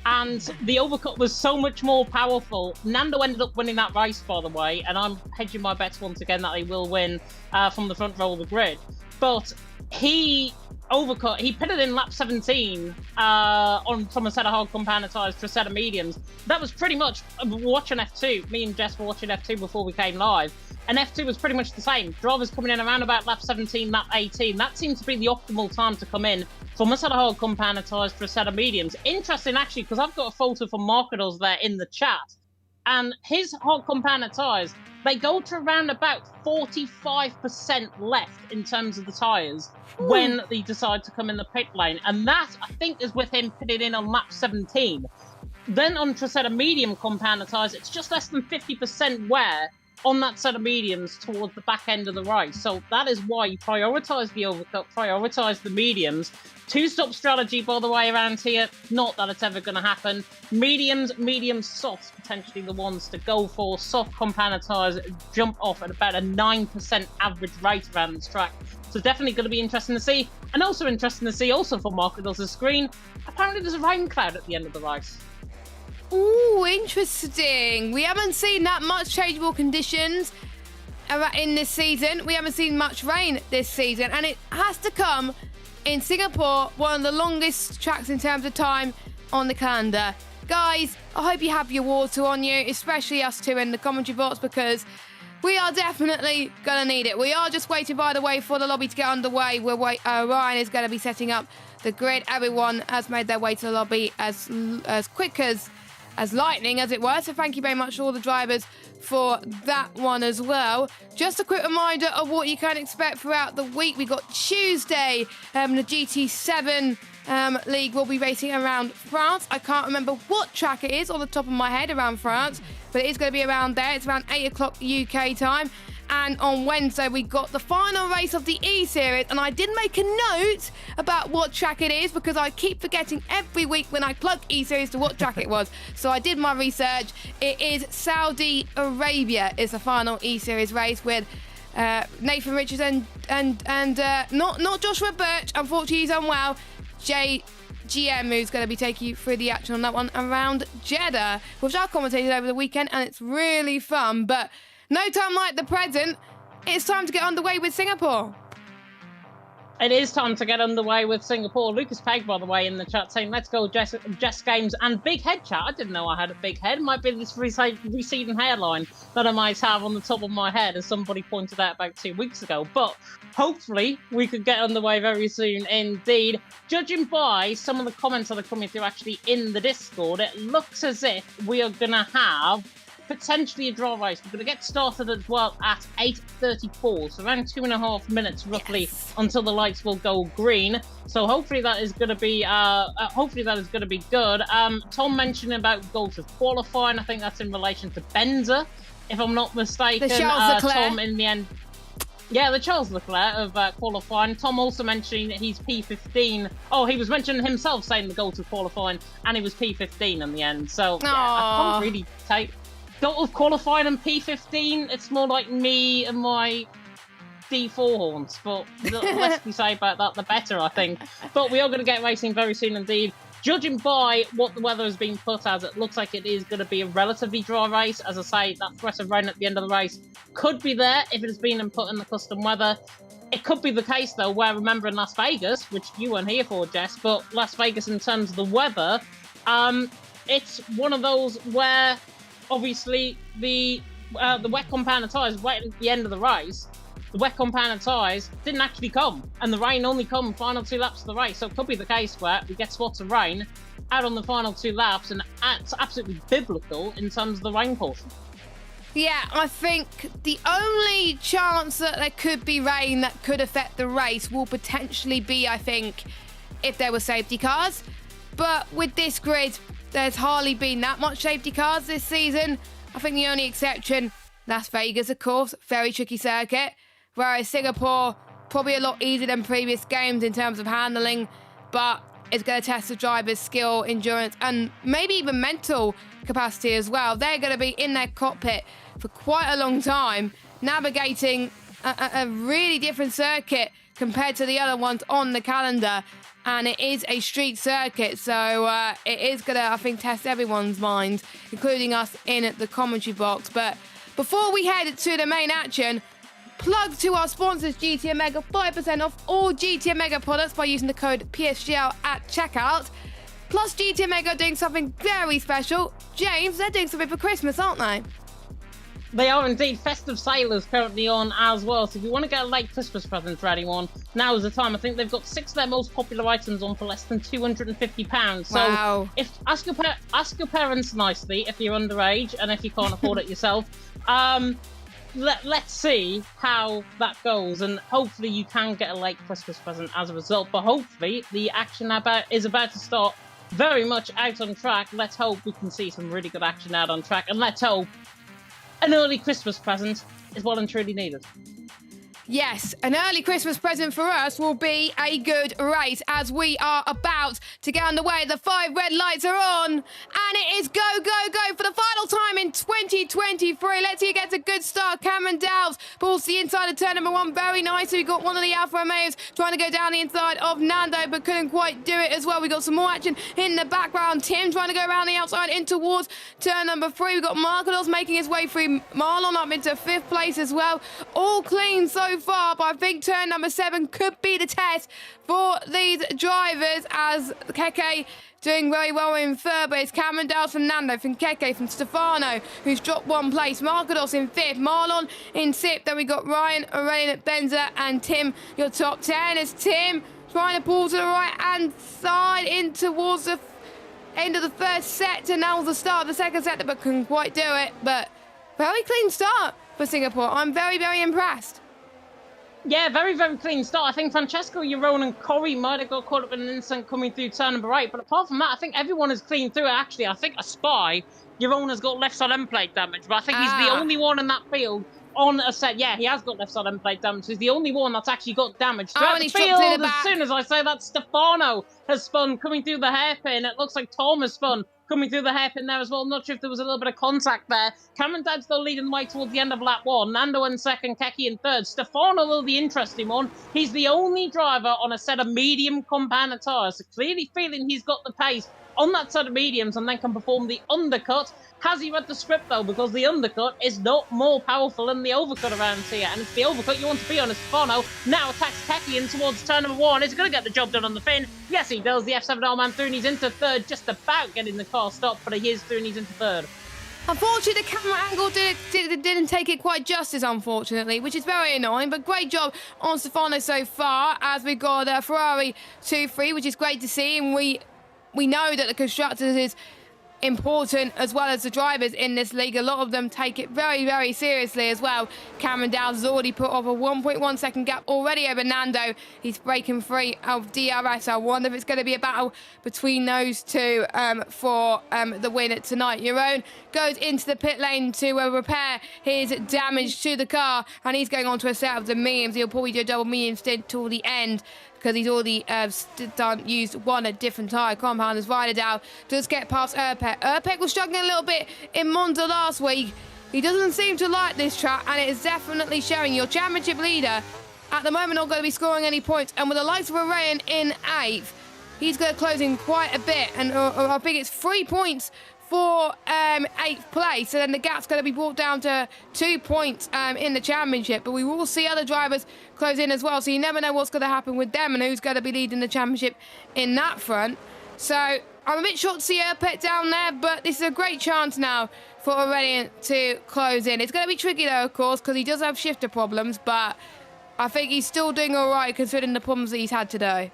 And the overcut was so much more powerful. Nando ended up winning that race, by the way, and I'm hedging my bets once again that he will win from the front row of the grid. But he overcut, he pitted in lap 17 from a set of hard compound tyres to a set of mediums. That was pretty much watching F2. Me and Jess were watching F2 before we came live. And F2 was pretty much the same. Drivers coming in around about lap 17, lap 18. That seemed to be the optimal time to come in from a set of hard compound tyres for a set of mediums. Interesting, actually, because I've got a photo from Markedos there in the chat. And his hard compound tyres, they go to around about 45% left in terms of the tyres when they decide to come in the pit lane. And that, I think, is with him pitting in on lap 17. Then onto a set of medium compound tyres, it's just less than 50% wear on that set of mediums towards the back end of the race. So that is why you prioritise the overcut, prioritise the mediums. Two-stop strategy, by the way, around here. Not that it's ever going to happen. Mediums, softs, potentially the ones to go for. Soft compound tyres jump off at about a 9% average rate around this track. So definitely going to be interesting to see. And also interesting to see, also for Markedos' screen, apparently there's a rain cloud at the end of the race. Ooh, interesting. We haven't seen that much changeable conditions in this season. We haven't seen much rain this season, and it has to come in Singapore, one of the longest tracks in terms of time on the calendar. Guys, I hope you have your water on you, especially us two in the commentary box, because we are definitely going to need it. We are just waiting, by the way, for the lobby to get underway. Ryan is going to be setting up the grid. Everyone has made their way to the lobby as quick as lightning, as it were. So thank you very much to all the drivers for that one as well. Just a quick reminder of what you can expect throughout the week. We got Tuesday, the GT7 League will be racing around France. I can't remember what track it is on the top of my head around France, but it is going to be around there. It's around 8 o'clock UK time. And on Wednesday, we got the final race of the E-Series. And I did make a note about what track it is, because I keep forgetting every week when I plug E-Series to what track it was. So I did my research. It is Saudi Arabia is the final E-Series race with Nathan Richards and not Joshua Birch. Unfortunately, he's unwell. GM, who's going to be taking you through the action on that one around Jeddah, which I commentated over the weekend, and it's really fun. But no time like the present. It's time to get underway with Singapore. It is time to get underway with Singapore. Lucas Pegg, by the way, in the chat saying, let's go Jess Games and big head chat. I didn't know I had a big head. It might be this receding hairline that I might have on the top of my head, as somebody pointed out about 2 weeks ago. But hopefully we could get underway very soon indeed. Judging by some of the comments that are coming through actually in the Discord, it looks as if we are going to have potentially a draw race. We're going to get started as well at 8:34, so around 2.5 minutes roughly until the lights will go green. So hopefully that is going to be good. Tom mentioned about goals of qualifying. I think that's in relation to Benza, if I'm not mistaken. The Charles Leclerc. Tom in the end. Yeah, the Charles Leclerc of qualifying. Tom also mentioning that he's P15. Oh, he was mentioning himself saying the goal to qualifying, and he was P15 in the end. So yeah, I can't really take goal of qualifying and P15. It's more like me and my D4 horns. But the less we say about that, the better, I think. But we are going to get racing very soon indeed. Judging by what the weather has been put as, it looks like it is going to be a relatively dry race. As I say, that threat of rain at the end of the race could be there if it has been put in the custom weather. It could be the case, though, where, remember, in Las Vegas, which you weren't here for, Jess, but Las Vegas, in terms of the weather, it's one of those where, obviously, the wet compound tyres right at the end of the race, the wet compound tyres didn't actually come, and the rain only come final 2 laps of the race. So it could be the case where we get spots of rain out on the final 2 laps, and it's absolutely biblical in terms of the rain portion. Yeah, I think the only chance that there could be rain that could affect the race will potentially be, I think, if there were safety cars. But with this grid, there's hardly been that much safety cars this season. I think the only exception, Las Vegas, of course, very tricky circuit. Whereas Singapore, probably a lot easier than previous games in terms of handling, but it's going to test the driver's skill, endurance, and maybe even mental capacity as well. They're going to be in their cockpit for quite a long time, navigating a really different circuit compared to the other ones on the calendar. And it is a street circuit, so it is going to, I think, test everyone's mind, including us in the commentary box. But before we head to the main action, plug to our sponsors, GTM Mega, 5% off all GTM Mega products by using the code PSGL at checkout. Plus, GTM Mega are doing something very special. James, they're doing something for Christmas, aren't they? They are indeed. Festive sale is currently on as well. So if you want to get a late Christmas present for anyone, now is the time. I think they've got 6 of their most popular items on for less than £250. So Wow. ask your parents nicely if you're underage and if you can't afford it yourself. Let's see how that goes, and hopefully you can get a late Christmas present as a result. But hopefully the action is about to start very much out on track. Let's hope we can see some really good action out on track, and let's hope an early Christmas present is well and truly needed. Yes, an early Christmas present for us will be a good race as we are about to get underway. The 5 red lights are on, and it is go, go, go for the final time in 2023. Let's see who gets a good start. Cameron Dowles pulls the inside of turn number 1 very nicely. We got one of the Alfa Romeos trying to go down the inside of Nando, but couldn't quite do it as well. We got some more action in the background. Tim trying to go around the outside in towards turn number 3. We got Marcados making his way through. Marlon up into 5th place as well. All clean so far, but I think turn number 7 could be the test for these drivers, as Keke doing very well in 3rd, but it's Cameron Dowles from Nando, from Keke, from Stefano, who's dropped 1 place. Marcados in 5th, Marlon in 6th. Then we got Ryan, Aurelian, Benza, and Tim, your top 10. As Tim trying to pull to the right-hand side in towards the end of the first set, and now the start of the second set, but couldn't quite do it. But very clean start for Singapore. I'm very, very impressed. Yeah, very, very clean start. I think Francesco, Jeroen and Corey might have got caught up in an incident coming through turn number 8. But apart from that, I think everyone is clean through it. Actually, I think a spy, Jeroen has got left side end plate damage. But I think he's the only one in that field on a set. Yeah, he has got left side end plate damage. He's the only one that's actually got damage. Throughout the field, as soon as I say that, Stefano has spun coming through the hairpin. It looks like Tom has spun coming through the hairpin there as well. Not sure if there was a little bit of contact there. Cameron Dad's still leading the way towards the end of lap 1. Nando in 2nd, Keke in 3rd. Stefano will be the interesting one. He's the only driver on a set of medium compound tyres, so clearly feeling he's got the pace on that set of mediums and then can perform the undercut. Has he read the script though? Because the undercut is not more powerful than the overcut around here, and it's the overcut you want to be on. As Stefano now attacks Keke in towards turn number 1. Is he going to get the job done on the fin? Yes, he does. The F7 man through and he's into 3rd, just about getting the car stopped, but he is through and he's into 3rd. Unfortunately, the camera angle didn't take it quite justice, unfortunately, which is very annoying. But great job on Stefano so far, as we got Ferrari 2-3, which is great to see. And we know that the constructors is important as well as the drivers in this league. A lot of them take it very, very seriously as well. Cameron Dowles has already put off a 1.1 second gap already over Nando. He's breaking free of DRS. I wonder if it's going to be a battle between those two for the win tonight. Jeroen goes into the pit lane to repair his damage to the car, and he's going on to a set of the mediums. He'll probably do a double medium stint till the end, because he's already used one at different tyre compound. As Ryder does get past Erpek. Erpek was struggling a little bit in Monza last week. He doesn't seem to like this track, and it is definitely showing. Your championship leader at the moment not going to be scoring any points, and with the likes of Arayan in 8th, he's going to close in quite a bit, and I think it's 3 points for 8th place, so then the gap's going to be brought down to 2 points in the championship. But we will see other drivers close in as well, so you never know what's going to happen with them and who's going to be leading the championship in that front. So I'm a bit shocked to see Erpek down there, but this is a great chance now for Aurelian to close in. It's going to be tricky though, of course, because he does have shifter problems, but I think he's still doing all right considering the problems that he's had today.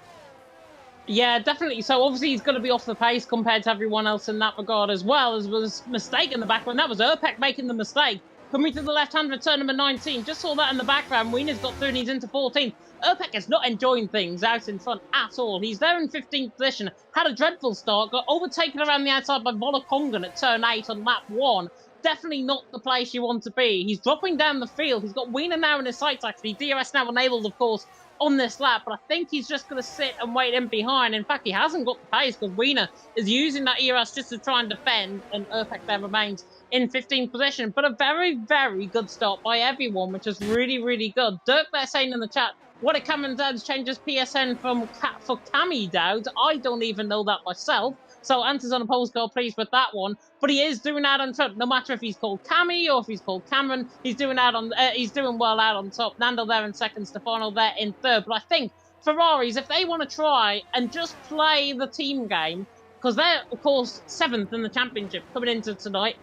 Yeah, definitely. So obviously he's going to be off the pace compared to everyone else in that regard, as well as was a mistake in the background. That was Erpek making the mistake. Coming to the left-hand with turn number 19. Just saw that in the background. Wiener's got through and he's into 14th. Erpek is not enjoying things out in front at all. He's there in 15th position. Had a dreadful start. Got overtaken around the outside by Volokongan at turn 8 on lap 1. Definitely not the place you want to be. He's dropping down the field. He's got Wiener now in his sights, actually. DRS now enabled, of course, on this lap, but I think he's just going to sit and wait in behind. In fact, he hasn't got the pace because Wiener is using that ERS just to try and defend, and Erpek there remains in 15th position. But a very, very good start by everyone, which is really, really good. Dirk there saying in the chat, What did Cameron Dowd change his PSN for Cammy Dowd? I don't even know that myself. So answers on a postcard, please, with that one. But he is doing that on top. No matter if he's called Cammy or if he's called Cameron, he's doing that on. He's doing well out on top. Nando there in second, Stefano there in third. But I think Ferraris, if they want to try and just play the team game, because they're of course 7th in the championship coming into tonight.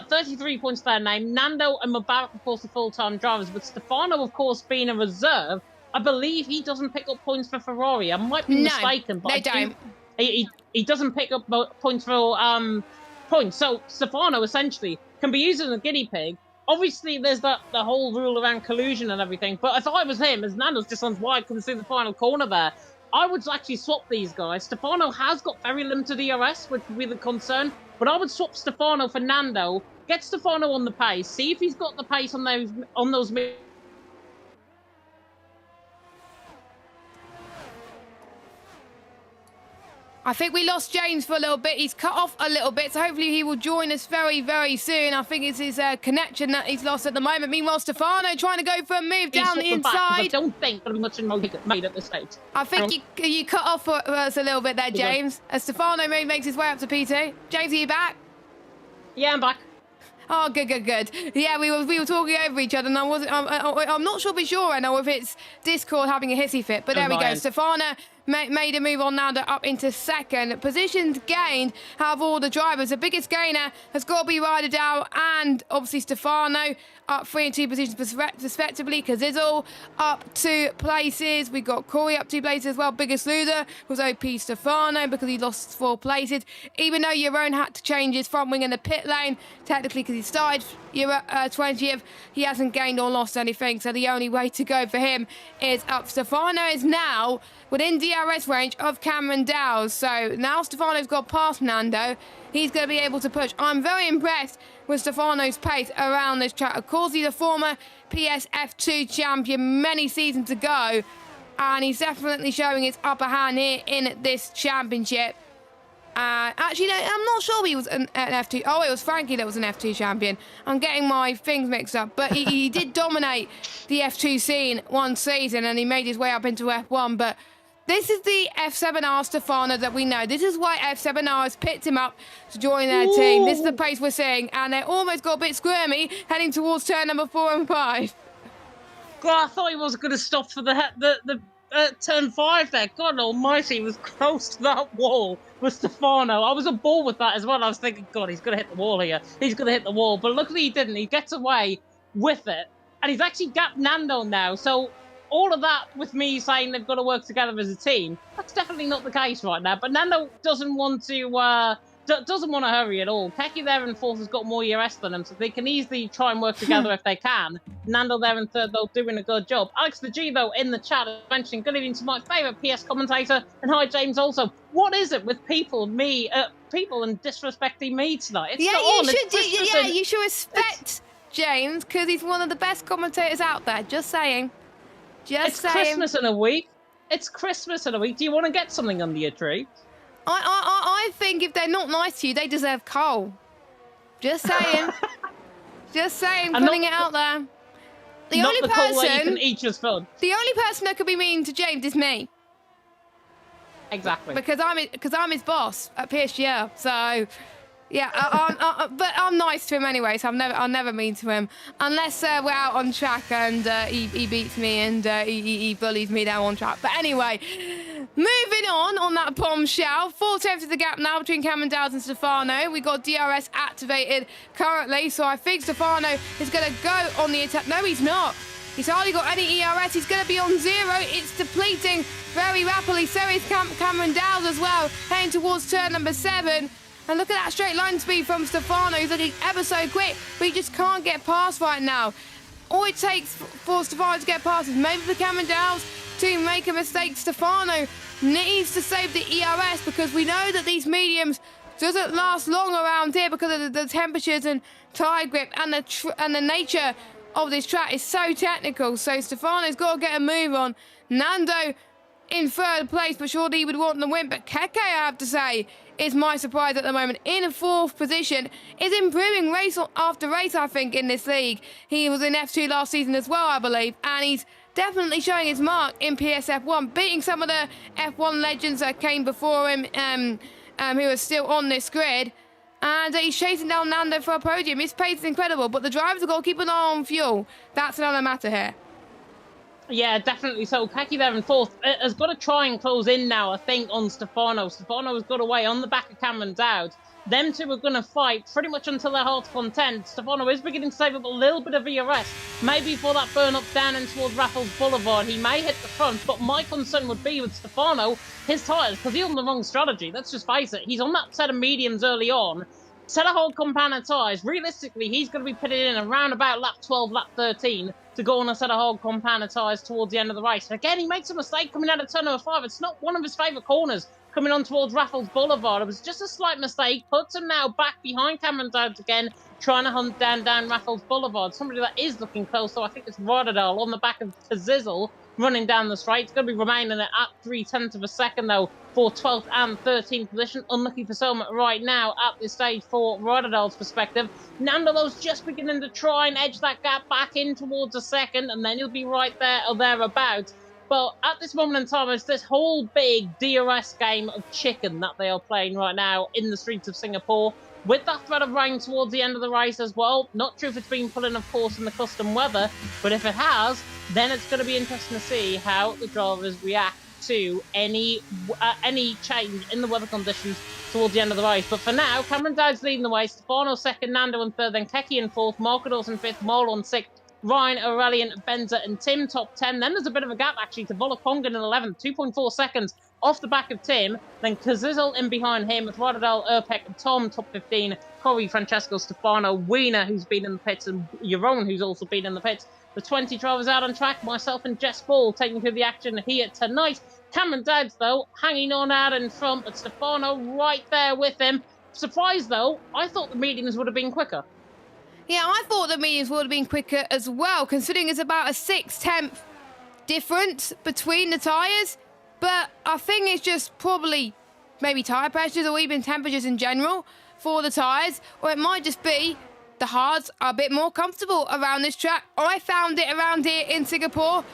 33 points to their name. Nando and Mubarak, of course, the full-time drivers. But Stefano, of course, being a reserve, I believe he doesn't pick up points for Ferrari. I might be mistaken, but they don't. He doesn't pick up points for points. So Stefano essentially can be used as a guinea pig. Obviously, there's the whole rule around collusion and everything. But if I was him, as Nando's just on wide, couldn't see the final corner there, I would actually swap these guys. Stefano has got very limited ERS, which would be the concern. But I would swap Stefano for Nando. Get Stefano on the pace. See if he's got the pace on those. I think we lost James for a little bit. He's cut off a little bit, so hopefully he will join us very, very soon. I think it's his connection that he's lost at the moment. Meanwhile, Stefano trying to go for a move down the inside. I don't think there'll be much made at this stage. I think you cut off for us a little bit there, James. As Stefano makes his way up to P2. James, are you back? Yeah, I'm back. Oh, good. Yeah, we were talking over each other, and I'm not sure I know if it's Discord having a hissy fit, but there we go. Stefano made a move on Nando up into second. Positions gained out of all the drivers. The biggest gainer has got to be Ryder Dow and obviously Stefano up 3 and 2 positions respectively. Kazizzle up 2 places. We got Corey up 2 places as well. Biggest loser was OP Stefano because he lost 4 places. Even though Jeroen had to change his front wing in the pit lane, technically because he started 20th, he hasn't gained or lost anything. So the only way to go for him is up. Stefano is now within DRS range of Cameron Dowd. So now Stefano's got past Nando. He's going to be able to push. I'm very impressed with Stefano's pace around this track. Of course, he's a former PSF2 champion many seasons ago, and he's definitely showing his upper hand here in this championship. Actually, no, I'm not sure he was an F2. Oh, it was Frankie that was an F2 champion. I'm getting my things mixed up. But he did dominate the F2 scene one season, and he made his way up into F1. But this is the F7R Stefano that we know. This is why F7R has picked him up to join their team. This is the pace we're seeing. And they almost got a bit squirmy heading towards turn number 4 and 5. God, I thought he was going to stop for the turn 5 there. God almighty, he was close to that wall with Stefano. I was on board with that as well. I was thinking, God, he's going to hit the wall here. He's going to hit the wall. But luckily he didn't. He gets away with it. And he's actually gapped Nando now. So all of that with me saying they've got to work together as a team, that's definitely not the case right now. But Nando doesn't want to hurry at all. Peki there in 4th has got more ERS than him, so they can easily try and work together if they can. Nando there in 3rd, though, doing a good job. Alex the G, though, in the chat mentioning, good evening to my favourite PS commentator, and hi, James, also. What is it with people and disrespecting me tonight? It's you should respect James, because he's one of the best commentators out there. Just saying. It's Christmas in a week. It's Christmas in a week. Do you want to get something under your tree? I think if they're not nice to you, they deserve coal. Just saying. Just saying, putting it out there. The only person that could be mean to James is me. Exactly. Because I'm his boss at PSGL. So yeah, but I'm nice to him anyway. So I'm never mean to him unless we're out on track and he beats me and he bullies me down on track. But anyway, moving on that bombshell. 4/10 of the gap now between Cameron Dowd and Stefano. We got DRS activated currently, so I think Stefano is going to go on the attack. No, he's not. He's hardly got any ERS. He's going to be on 0. It's depleting very rapidly. So is Cameron Dowd as well, heading towards turn number 7. And look at that straight line speed from Stefano. He's looking ever so quick, but he just can't get past right now. All it takes for Stefano to get past is maybe for Cameron Dowd to make a mistake. Stefano needs to save the ERS because we know that these mediums doesn't last long around here because of the temperatures and tire grip and the nature of this track is so technical. So Stefano's got to get a move on. Nando in 3rd place, but surely he would want the win. But Keke, I have to say, is my surprise at the moment. In fourth position, is improving race after race, I think, in this league. He was in F2 last season as well, I believe, and he's definitely showing his mark in PSF1, beating some of the F1 legends that came before him, who are still on this grid. And he's chasing down Nando for a podium. His pace is incredible, but the drivers have got to keep an eye on fuel. That's another matter here. Yeah, definitely. So Keki there in fourth has got to try and close in now, I think, on Stefano. Stefano's got away on the back of Cameron Dowd. Them two are going to fight pretty much until they're hard to content. Stefano is beginning to save up a little bit of ERS, maybe for that burn up down in towards Raffles Boulevard. He may hit the front, but my concern would be with Stefano, his tyres, because he's on the wrong strategy. Let's just face it. He's on that set of mediums early on. Set of whole compound tyres. Realistically, he's going to be pitted in around about lap 12, lap 13 to go on a set of whole compound tyres towards the end of the race. And again, he makes a mistake coming out of turn number 5. It's not one of his favourite corners coming on towards Raffles Boulevard. It was just a slight mistake. Puts him now back behind Cameron Dowd again, trying to hunt down Raffles Boulevard. Somebody that is looking close, so I think it's Rotterdam on the back of Kazizel running down the straight. It's going to be remaining at 0.3 of a second, though, for 12th and 13th position. Unlucky for Selma right now at this stage for Rotterdam's perspective. Nando's just beginning to try and edge that gap back in towards a second, and then he'll be right there or thereabouts. But at this moment in time, it's this whole big DRS game of chicken that they are playing right now in the streets of Singapore. With that threat of rain towards the end of the race as well. Not sure if it's been put in, of course, in the custom weather, but if it has, then it's going to be interesting to see how the drivers react to any change in the weather conditions towards the end of the race. But for now, Cameron Dowd's leading the way, Stefano second, Nando in third, then Keki in fourth, Marcados in fifth, Marlon sixth, Ryan, Aurelian, Benza and Tim top 10. Then there's a bit of a gap actually to Volakongan in 11th, 2.4 seconds off the back of Tim. Then Kazizel in behind him with Rotterdam, Erpek and Tom top 15. Corey, Francesco, Stefano, Wiener, who's been in the pits, and Jeroen, who's also been in the pits. The 20 drivers out on track, myself and Jess Ball taking through the action here tonight. Cameron Dowd, though, hanging on out in front, but Stefano right there with him. Surprised, though, I thought the mediums would have been quicker. Yeah, I thought the mediums would have been quicker as well, considering it's about a 6/10 difference between the tyres. But I think it's just probably maybe tyre pressures or even temperatures in general for the tyres. Or it might just be the hards are a bit more comfortable around this track. I found it around here in Singapore,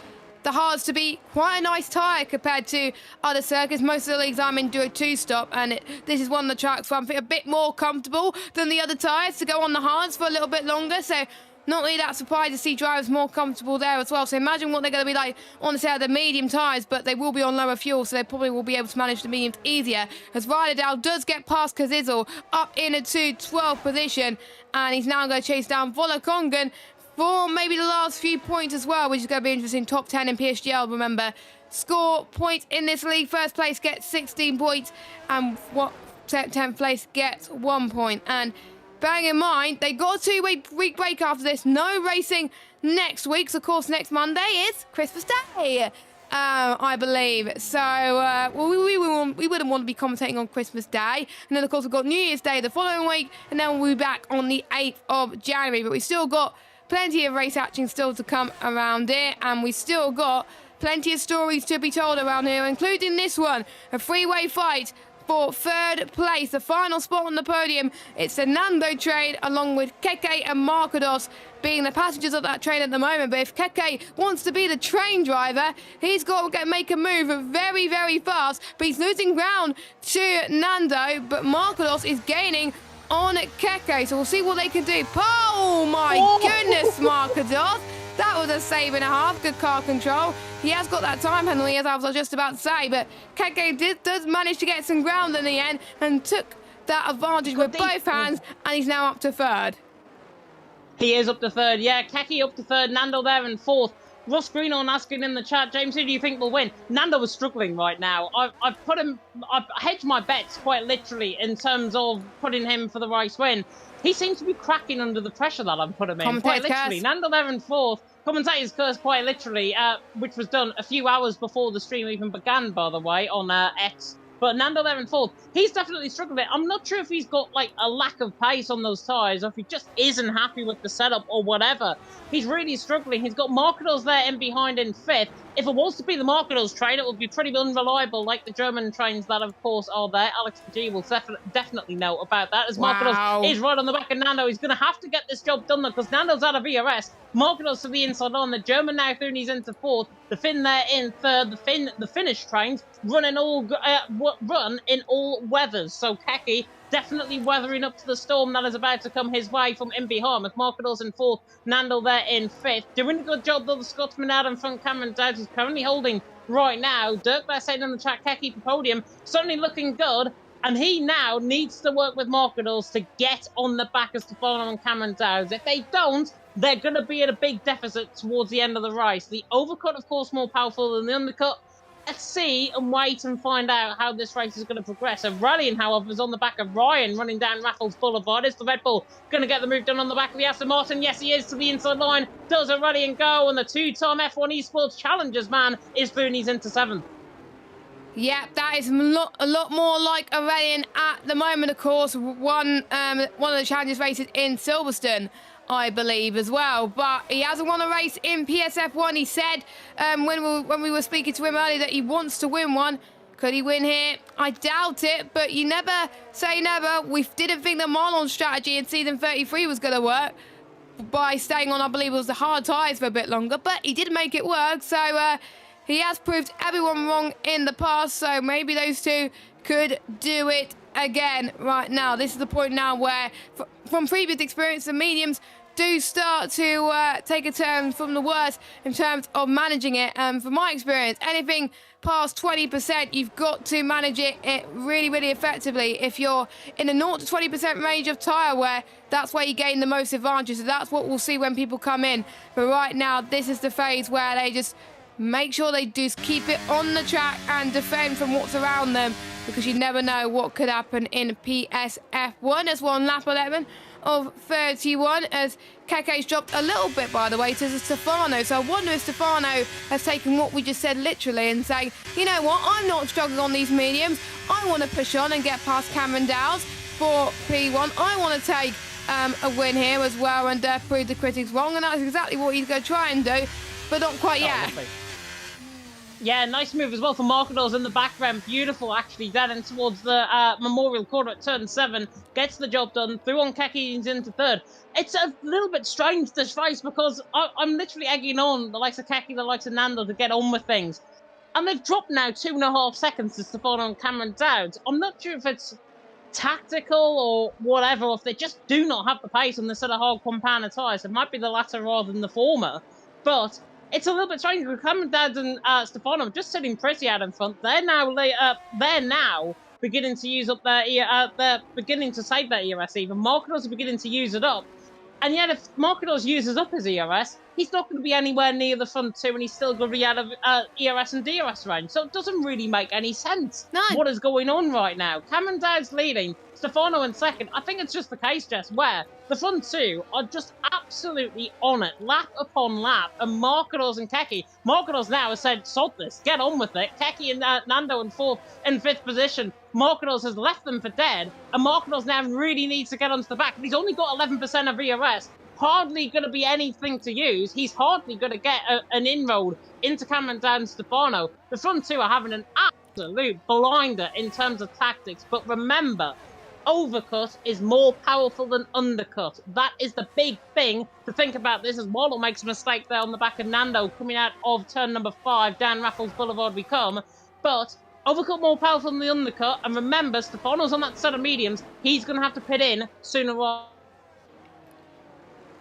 the hards to be quite a nice tyre compared to other circuits. Most of the leagues I'm in do a 2-stop, and this is one of the tracks where I'm a bit more comfortable than the other tyres to go on the hards for a little bit longer. So not really that surprised to see drivers more comfortable there as well. So imagine what they're going to be like on the set of the medium tyres, but they will be on lower fuel, so they probably will be able to manage the mediums easier. As Ryder does get past Kazizel up into 12th position, and he's now going to chase down Volakongan for maybe the last few points as well, which is going to be interesting. Top 10 in PSGL, remember. Score points in this league. First place gets 16 points, and 10th place gets 1 point. And bearing in mind, they got a 2-week break after this. No racing next week. So, of course, next Monday is Christmas Day, I believe. So, we wouldn't want to be commentating on Christmas Day. And then, of course, we've got New Year's Day the following week. And then we'll be back on the 8th of January. But we've still got plenty of race action still to come around here. And we still got plenty of stories to be told around here, including this one. A three-way fight for third place, the final spot on the podium. It's the Nando train along with Keke and Marcados being the passengers of that train at the moment. But if Keke wants to be the train driver, he's got to make a move very, very fast. But he's losing ground to Nando, but Marcados is gaining on Keke. So we'll see what they can do. Oh my goodness, Marcados. That was a save and a half. Good car control. He has got that time penalty, as I was just about to say, but Keke does manage to get some ground in the end and took that advantage with both hands, and he's now up to third. He is up to third, yeah. Keke up to third, Nando there in fourth. Ross Greenhorn asking in the chat, James, who do you think will win? Nando was struggling right now. I've hedged my bets quite literally in terms of putting him for the race win. He seems to be cracking under the pressure that I'm putting him in, quite literally. Nando there in fourth. Commentator's curse, quite literally, which was done a few hours before the stream even began, by the way, on X. But Nando there in fourth, he's definitely struggled a bit. I'm not sure if he's got like a lack of pace on those tyres or if he just isn't happy with the setup or whatever. He's really struggling. He's got Markedos there in behind in fifth. If it was to be the Markedos train, it would be pretty unreliable, like the German trains that, of course, are there. Alex G will definitely know about that. As Markedos is right on the back of Nando, he's going to have to get this job done, though, because Nando's out of ERS. Markedos to the inside on. The German now Thuni's into fourth. The Finn there in third. The Finnish trains run in all weathers. So Keke definitely weathering up to the storm that is about to come his way from in behind. With Markedos in fourth, Nando there in fifth. Doing a good job, though, the Scotsman out in front. Cameron Dowd is currently holding right now. Dirk there saying on the track, Keke for podium. Certainly looking good. And he now needs to work with Markedos to get on the back of Stefano and Cameron Dowd. If they don't, they're going to be at a big deficit towards the end of the race. The overcut, of course, more powerful than the undercut. Let's see and wait and find out how this race is going to progress. So rallying, however, is on the back of Ryan running down Raffles Boulevard. Is the Red Bull going to get the move done on the back of the Aston Martin? Yes, he is, to the inside line. Does a rally and go, and the two-time F1 Esports Challengers man is Boonies into seventh. Yeah, that is a lot more like a rallying at the moment, of course. One of the Challengers races in Silverstone, I believe, as well. But he hasn't won a race in PSF1. He said when we were speaking to him earlier that he wants to win one. Could he win here? I doubt it, but you never say never. We didn't think the Marlon strategy in season 33 was going to work by staying on, I believe it was the hard tyres for a bit longer, but he did make it work. So he has proved everyone wrong in the past, so maybe those two could do it again right now. This is the point now where, from previous experience, the mediums do start to take a turn from the worst in terms of managing it. From my experience, anything past 20%, you've got to manage it really, really effectively. If you're in a 0 to 20% range of tyre wear, that's where you gain the most advantage. So that's what we'll see when people come in. But right now, this is the phase where they just make sure they do keep it on the track and defend from what's around them, because you never know what could happen in PSF1. As well on lap 11 of 31, as Keke's dropped a little bit, by the way, to Stefano. So I wonder if Stefano has taken what we just said literally and saying, you know what, I'm not struggling on these mediums. I want to push on and get past Cameron Dowd for P1. I want to take a win here as well and prove the critics wrong. And that's exactly what he's going to try and do, but not quite yet. Lovely. Yeah, nice move as well for Markedos in the background. Beautiful, actually, down in towards the Memorial Corner at turn 7. Gets the job done. Through on Keke into third. It's a little bit strange, this race, because I'm literally egging on the likes of Keke, the likes of Nando to get on with things. And they've dropped now 2.5 seconds to Stefano and Cameron Dowd. I'm not sure if it's tactical or whatever, or if they just do not have the pace on this sort of hard compound of tyres. It might be the latter rather than the former. But it's a little bit strange because Cameron Dowd and Stefano just sitting pretty out in front. They're now beginning to use up they're beginning to save their ERS even. Markedos are beginning to use it up. And yet if Markedos uses up his ERS, he's not going to be anywhere near the front two, and he's still going to be out of ERS and DRS range. So it doesn't really make any sense. No. What is going on right now? Cameron Dowd's leading, Stefano in second. I think it's just the case, Jess, where the front two are just absolutely on it, lap upon lap. And Markedos and Keke, Markedos now has said, sod this, get on with it. Keke and Nando in fifth position. Markedos has left them for dead, and Markedos now really needs to get onto the back. But he's only got 11% of ERS. Hardly going to be anything to use. He's hardly going to get an inroad into Cameron Dowd and Stefano. The front two are having an absolute blinder in terms of tactics. But remember, overcut is more powerful than undercut. That is the big thing to think about this, as Waddle makes a mistake there on the back of Nando coming out of turn number 5. Down Raffles Boulevard we come. But overcut more powerful than the undercut. And remember, Stefano's on that set of mediums. He's going to have to pit in sooner or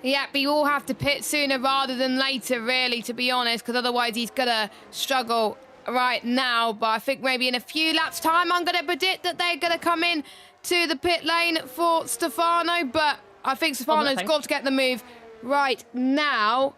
Yeah, but you all have to pit sooner rather than later, really, to be honest, because otherwise he's going to struggle right now. But I think maybe in a few laps' time, I'm going to predict that they're going to come in to the pit lane for Stefano. But I think Stefano's got to get the move right now.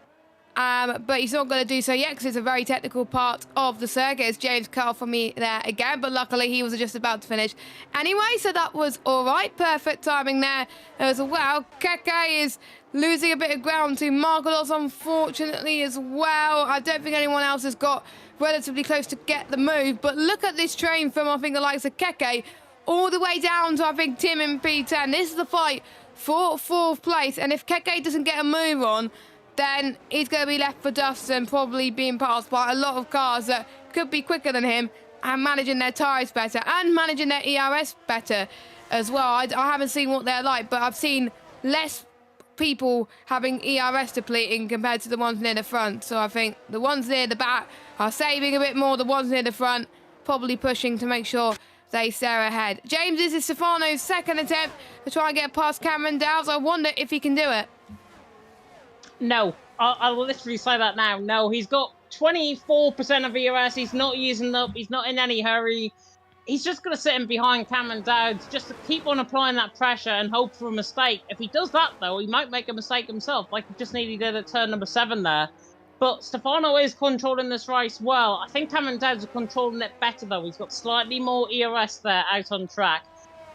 But he's not going to do so yet because it's a very technical part of the circuit. As James cut off from me there again, but luckily he was just about to finish anyway, so that was all right. Perfect timing there as well. Keke is losing a bit of ground to Margalos, unfortunately, as well. I don't think anyone else has got relatively close to get the move, but look at this train from, I think, the likes of Keke all the way down to, I think, Tim in P10. This is the fight for 4th place, and if Keke doesn't get a move on, then he's going to be left for dust and probably being passed by a lot of cars that could be quicker than him and managing their tyres better and managing their ERS better as well. I haven't seen what they're like, but I've seen less people having ERS depleting compared to the ones near the front. So I think the ones near the back are saving a bit more. The ones near the front probably pushing to make sure they stare ahead. James, this is Stefano's second attempt to try and get past Cameron Dowds. I wonder if he can do it. No, I'll literally say that now. No, he's got 24% of ERS. He's not using up. He's not in any hurry. He's just going to sit in behind Cameron Dowds just to keep on applying that pressure and hope for a mistake. If he does that, though, he might make a mistake himself, like he just nearly did at turn number 7 there. But Stefano is controlling this race well. I think Cameron Dowds is controlling it better, though. He's got slightly more ERS there out on track.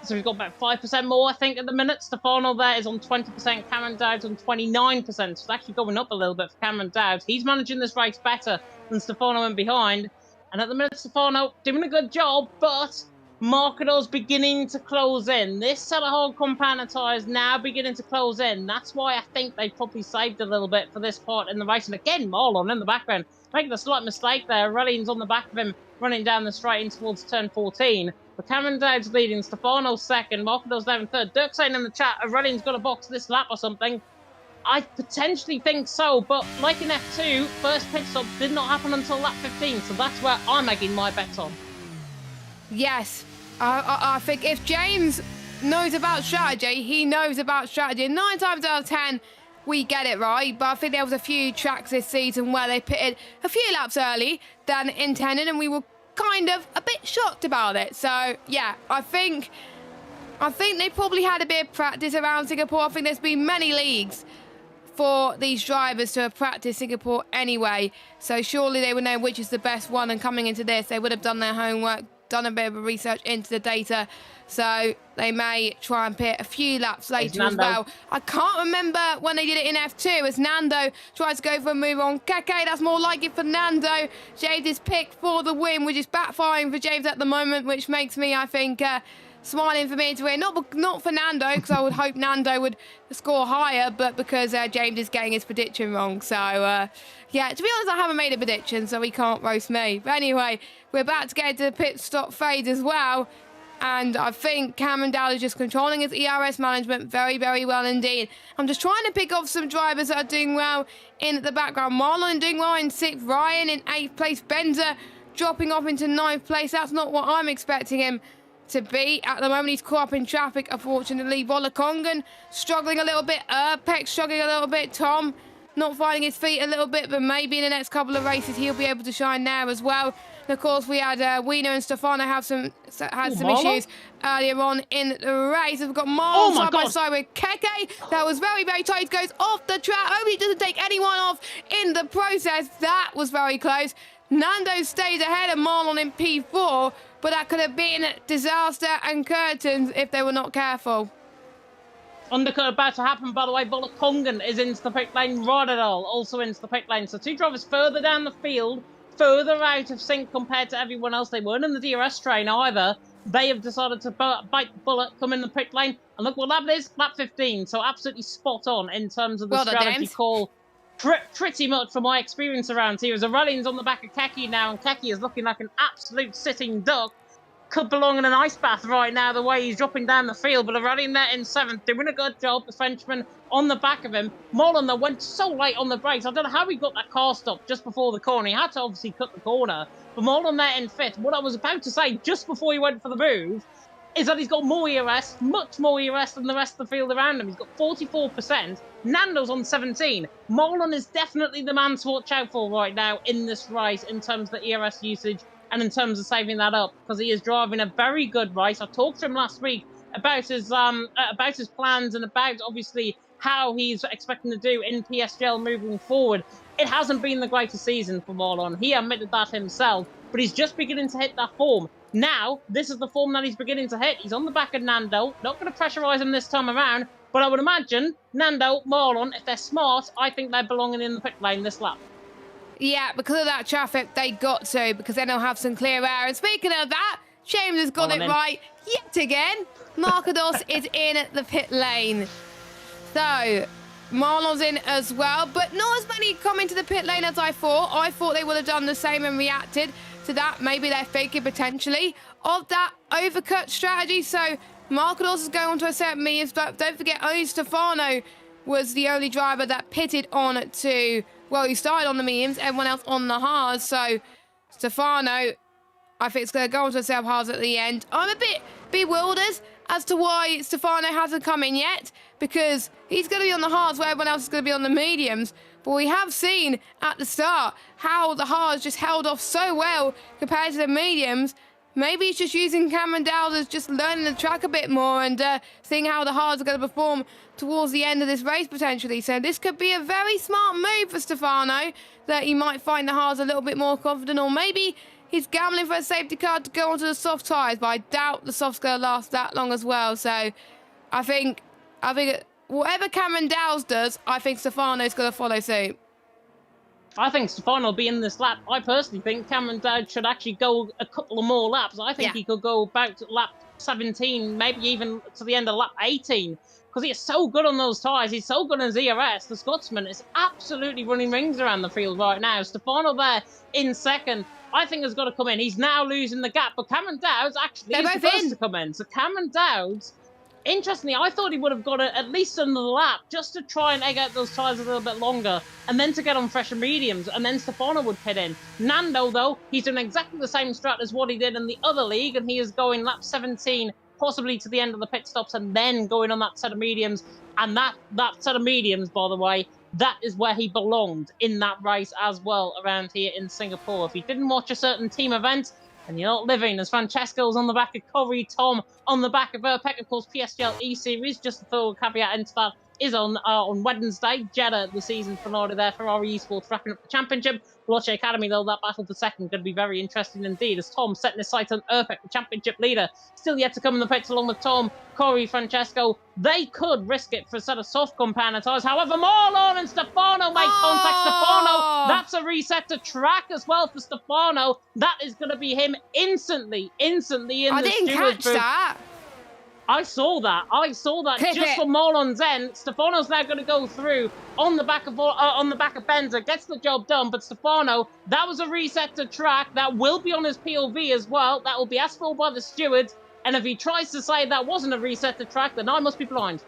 So we've got about 5% more, I think, at the minute. Stefano there is on 20%, Cameron Dowds on 29%. So it's actually going up a little bit for Cameron Dowds. He's managing this race better than Stefano in behind. And at the minute, Stefano doing a good job, but Marcado's beginning to close in. This set of hard compounder tyres now beginning to close in. That's why I think they probably saved a little bit for this part in the race. And again, Marlon in the background, making a slight mistake there. Rulling's on the back of him, running down the straight in towards turn 14. But Cameron Dowds leading, Stefano's second, Marcado's down third. Dirk saying in the chat, Rulling's got a box this lap or something. I potentially think so, but like in F2, first pit stop did not happen until lap 15, so that's where I'm making my bets on. Yes, I think if James knows about strategy, he knows about strategy. 9 times out of 10, we get it right, but I think there was a few tracks this season where they pitted a few laps early than intended, and we were kind of a bit shocked about it. So yeah, I think they probably had a bit of practice around Singapore. I think there's been many leagues for these drivers to have practiced Singapore anyway, so surely they would know which is the best one, and coming into this they would have done their homework, done a bit of research into the data, so they may try and pit a few laps later as well. I can't remember when they did it in F2 as Nando tries to go for a move on Keke. That's more like it for Nando. James is picked for the win, which is backfiring for James at the moment, which makes me, I think, smiling for me to win. Not for Nando, because I would hope Nando would score higher, but because James is getting his prediction wrong. So, yeah, to be honest, I haven't made a prediction, so he can't roast me. But anyway, we're about to get to the pit stop phase as well. And I think Cameron Dowd is just controlling his ERS management very, very well indeed. I'm just trying to pick off some drivers that are doing well in the background. Marlon doing well in 6th. Ryan in 8th place. Benza dropping off into 9th place. That's not what I'm expecting him to be. At the moment, he's caught up in traffic, unfortunately. Volakongan struggling a little bit. Peck struggling a little bit. Tom not finding his feet a little bit, but maybe in the next couple of races he'll be able to shine there as well. And of course, we had Wiener and Stefano had some issues earlier on in the race. We've got Marlon side by side with Keke. That was very, very tight. Goes off the track. Hopefully, he doesn't take anyone off in the process. That was very close. Nando stays ahead of Marlon in P4, but that could have been disaster and curtains if they were not careful. Undercut about to happen, by the way. Volakongan is into the pit lane. Rodadol also into the pit lane. So 2 drivers further down the field, further out of sync compared to everyone else. They weren't in the DRS train either. They have decided to bite the bullet, come in the pit lane. And look what lap it is, lap 15. So absolutely spot on in terms of the strategy call. Pretty much from my experience around here. As Aurelian's on the back of Keke now, and Keke is looking like an absolute sitting duck. Could belong in an ice bath right now, the way he's dropping down the field. But Aurelian there in 7th, doing a good job. The Frenchman on the back of him. Marlon, though, went so late on the brakes. I don't know how he got that car stopped just before the corner. He had to obviously cut the corner. But Marlon there in 5th. What I was about to say just before he went for the move is that he's got more ERS, much more ERS than the rest of the field around him. He's got 44%. Nando's on 17. Marlon is definitely the man to watch out for right now in this race in terms of the ERS usage and in terms of saving that up, because he is driving a very good race. I talked to him last week about his plans and about, obviously, how he's expecting to do in PSGL moving forward. It hasn't been the greatest season for Marlon. He admitted that himself, but he's just beginning to hit that form. Now, this is the form that he's beginning to hit. He's on the back of Nando. Not going to pressurise him this time around, but I would imagine Nando, Marlon, if they're smart, I think they're belonging in the pit lane this lap. Yeah, because of that traffic, they got to, because then they'll have some clear air. And speaking of that, James has got it right yet again. Marcados is in the pit lane. So, Marlon's in as well, but not as many coming to the pit lane as I thought. I thought they would have done the same and reacted to that. Maybe they're thinking potentially of that overcut strategy. So, Marcados is going on to a set of mediums, but don't forget, only Stefano was the only driver that pitted on to... Well, he started on the mediums, everyone else on the hards. So, Stefano, I think it's going to go on to the set of hards at the end. I'm a bit bewildered as to why Stefano hasn't come in yet, because he's going to be on the hards where everyone else is going to be on the mediums. But we have seen at the start how the hards just held off so well compared to the mediums. Maybe he's just using Cameron Dowd as just learning the track a bit more and seeing how the hards are going to perform towards the end of this race potentially. So this could be a very smart move for Stefano, that he might find the hards a little bit more confident, or maybe he's gambling for a safety car to go onto the soft tyres, but I doubt the soft's going to last that long as well. So I think whatever Cameron Dowd does, I think Stefano's going to follow suit. I think Stefano will be in this lap. I personally think Cameron Dowd should actually go a couple of more laps. I think he could go back to lap 17, maybe even to the end of lap 18, because he is so good on those tyres. He's so good on his ERS. The Scotsman is absolutely running rings around the field right now. Stefano there in second, I think, has got to come in. He's now losing the gap, but Cameron Dowd's actually is the first to come in. So Cameron Dowd's, interestingly, I thought he would have got at least another lap just to try and egg out those tyres a little bit longer and then to get on fresher mediums, and then Stefano would pit in. Nando, though, he's doing exactly the same strat as what he did in the other league, and he is going lap 17, possibly to the end of the pit stops, and then going on that set of mediums. And that set of mediums, by the way, that is where he belonged in that race as well around here in Singapore. If he didn't watch a certain team event, and you're not living, as Francesco's on the back of Corey, Tom on the back of Peck, of course, PSGL E-Series, just a full caveat into that, is on Wednesday. Jeddah, the season finale there, Ferrari Esports wrapping up the championship. Veloce Academy, though, that battle for second going to be very interesting indeed, as Tom setting his sights on Erpek, the championship leader, still yet to come in the pits along with Tom, Corey, Francesco. They could risk it for a set of soft compound tyres. However, Marlon and Stefano make contact. Stefano, that's a reset to track as well for Stefano. That is going to be him instantly in I didn't catch that. I saw that just for Marlon's end. Stefano's now going to go through on the back of Benza, gets the job done. But Stefano, that was a reset to track. That will be on his POV as well. That will be asked for by the stewards. And if he tries to say that wasn't a reset to track, then I must be blind.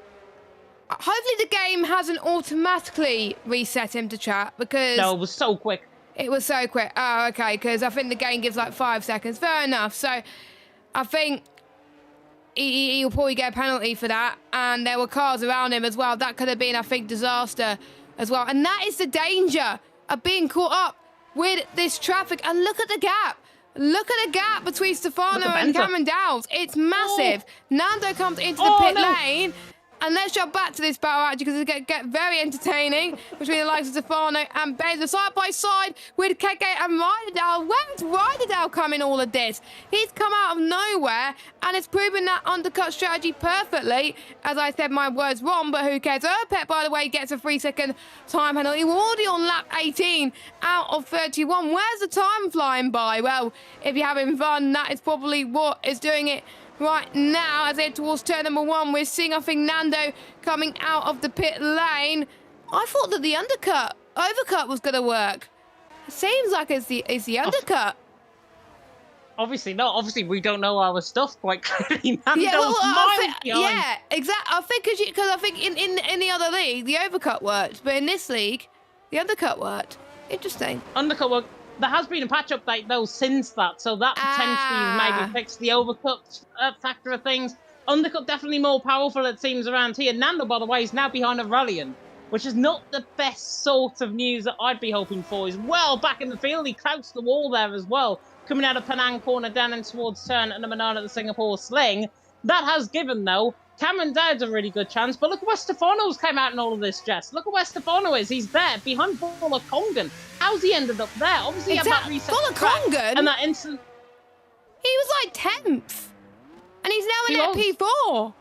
Hopefully the game hasn't automatically reset him to track, because... No, it was so quick. It was so quick. Oh, okay, because I think the game gives like 5 seconds. Fair enough. So I think he'll probably get a penalty for that. And there were cars around him as well. That could have been, I think, disaster as well. And that is the danger of being caught up with this traffic. And look at the gap. Look at the gap between Stefano and Cameron Dowd. It's massive. Nando comes into the pit lane. And let's jump back to this battle, actually, because it's going to get very entertaining between the likes of Stefano and Benza, side by side with Keke and Ryderdale. Where's Ryderdale coming all of this? He's come out of nowhere, and it's proven that undercut strategy perfectly. As I said, my words wrong, but who cares? Erpek, by the way, gets a 3-second time penalty. We're already on lap 18 out of 31. Where's the time flying by? Well, if you're having fun, that is probably what is doing it right now. As they head towards turn number 1, we're seeing, I think, Nando coming out of the pit lane. I thought that the overcut was going to work. It seems like it's the undercut. Obviously not. Obviously, we don't know our stuff quite clearly. Yeah, exactly. I think because I think in the other league the overcut worked, but in this league the undercut worked. Interesting. Undercut worked. There has been a patch update, though, since that, so that potentially maybe fixed the overcut factor of things. Undercut definitely more powerful, it seems, around here. Nando, by the way, is now behind Aurelian, which is not the best sort of news that I'd be hoping for. He's well back in the field. He crouched the wall there as well, coming out of Penang corner down in towards turn number 9 at the Singapore Sling. That has given, though, Cameron Dowd's a really good chance, but look where Stefano's came out in all of this, Jess. Look at where Stefano is. He's there, behind Kongan. How's he ended up there? Obviously, he had that reset Kongan? and that instant... He was like 10th. And he's now in P4.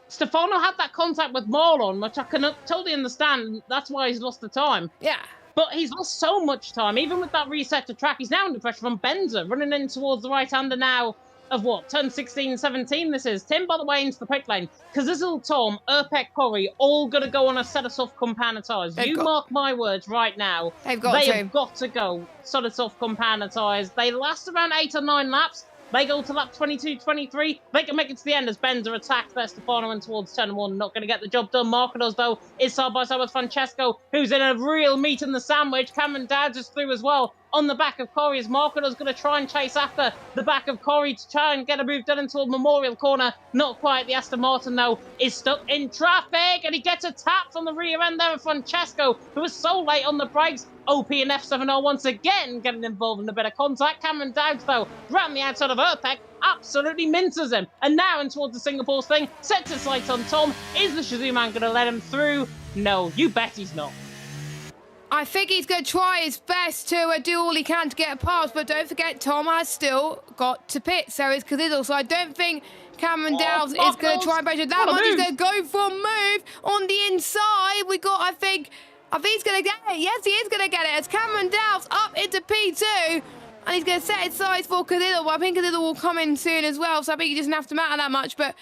Stefano had that contact with Marlon, which I can totally understand. That's why he's lost the time. Yeah. But he's lost so much time. Even with that reset to track, he's now under pressure from Benza, running in towards the right-hander now of what? Turn 16, 17 this is. Tim, by the way, into the pit lane. Kazizil, Tom, Urpek, Corey, all going to go on a set of soft compound tyres. Mark my words right now. They've got to go set of soft compound tyres. They last around 8 or 9 laps. They go to lap 22, 23. They can make it to the end as Benza attacks there. Stefano in towards turn 1. Not going to get the job done. Marquez, though, is side by side with Francesco, who's in a real meat in the sandwich. Cameron Dowd is through as well. On the back of Corey, as Marquez going to try and chase after the back of Corey to try and get a move done into a Memorial corner. Not quite. The Aston Martin, though, is stuck in traffic, and he gets a tap from the rear end there of Francesco, who was so late on the brakes. OP and F70 once again getting involved in a bit of contact. Cameron Dowd, though, round the outside of Urpek, absolutely minces him. And now in towards the Singapore thing, sets his sights on Tom. Is the Shazoo man going to let him through? No, you bet he's not. I think he's going to try his best to do all he can to get past, but don't forget Tom has still got to pit, so is Kazidal. So I don't think Cameron Dowd is going to try and pressure that much. He's going to go for a move on the inside. I think he's going to get it. Yes, he is going to get it as Cameron Dowd's up into P2. And he's going to set his sights for Kazidal. But I think Kazidal will come in soon as well, so I think he doesn't have to matter that much. But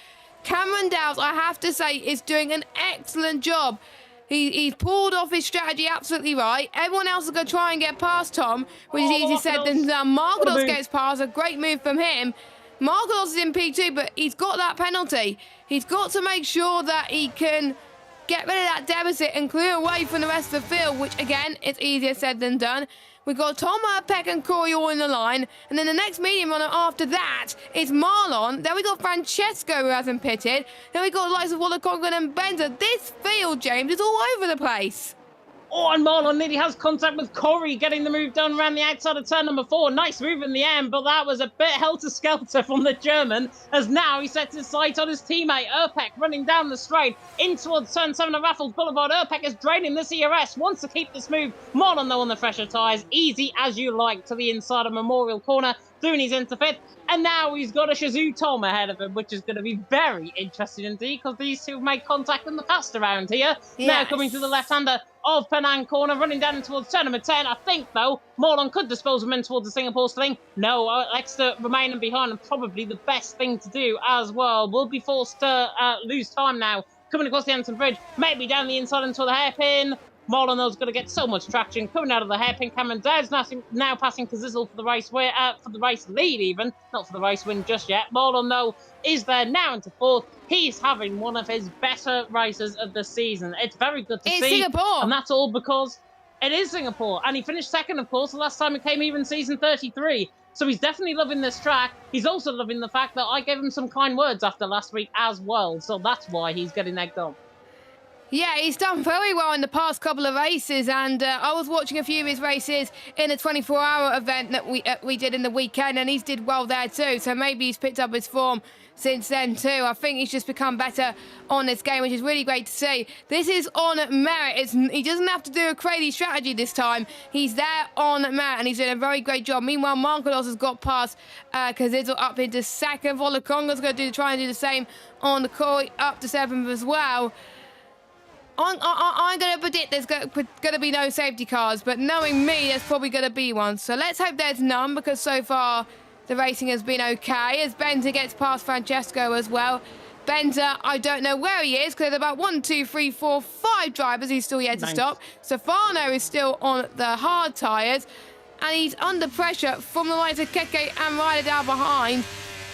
Cameron Dowd, I have to say, is doing an excellent job. He's pulled off his strategy absolutely right. Everyone else is going to try and get past Tom, which is easier said than done. Margados gets past, a great move from him. Margados is in P2, but he's got that penalty. He's got to make sure that he can get rid of that deficit and clear away from the rest of the field, which, again, is easier said than done. We've got Tom, Peck and Corey all in the line. And then the next medium runner after that is Marlon. Then we got Francesco, who hasn't pitted. Then we got the likes of Waller, Congan and Benza. This field, James, is all over the place. Oh, and Marlon nearly has contact with Corey, getting the move done around the outside of turn number 4. Nice move in the end, but that was a bit helter-skelter from the German, as now he sets his sight on his teammate, Urpek, running down the straight in towards turn 7 of Raffles Boulevard. Urpek is draining this ERS, wants to keep this move. Marlon, though, on the fresher tyres, easy as you like to the inside of Memorial Corner, doing his into 5th. And now he's got a Shazoo Tom ahead of him, which is going to be very interesting indeed, because these two have made contact in the past around here. Yes. Now coming to the left-hander of Penang Corner, running down towards turn number 10. I think, though, Marlon could dispose him in towards the Singapore sling. No, Exeter remaining behind, and probably the best thing to do as well. Will be forced to lose time now. Coming across the Anson Bridge, maybe down the inside into the hairpin. Marlon, though, is going to get so much traction coming out of the hairpin. Cameron Dowd's now passing Kazizzle for the race for the race lead, even not for the race win just yet. Marlon, though, is there now into 4th. He's having one of his better races of the season. It's very good to see. It's Singapore, and that's all because it is Singapore, and he finished 2nd, of course, the last time he came even season 33. So he's definitely loving this track. He's also loving the fact that I gave him some kind words after last week as well. So that's why he's getting egged on. Yeah, he's done very well in the past couple of races, and I was watching a few of his races in a 24-hour event that we did in the weekend, and he's did well there too, so maybe he's picked up his form since then too. I think he's just become better on this game, which is really great to see. This is on merit. He doesn't have to do a crazy strategy this time. He's there on merit, and he's doing a very great job. Meanwhile, Marcos has got past Kazidzel up into 2nd. Volakonga's going to try and do the same on the Corey up to 7th as well. I'm going to predict there's going to be no safety cars, but knowing me, there's probably going to be one. So let's hope there's none, because so far the racing has been okay, as Benza gets past Francesco as well. Benza, I don't know where he is, because there's about 1, 2, 3, 4, 5 drivers he's still yet to stop. Stefano is still on the hard tyres, and he's under pressure from the likes of Keke and Ryder down behind.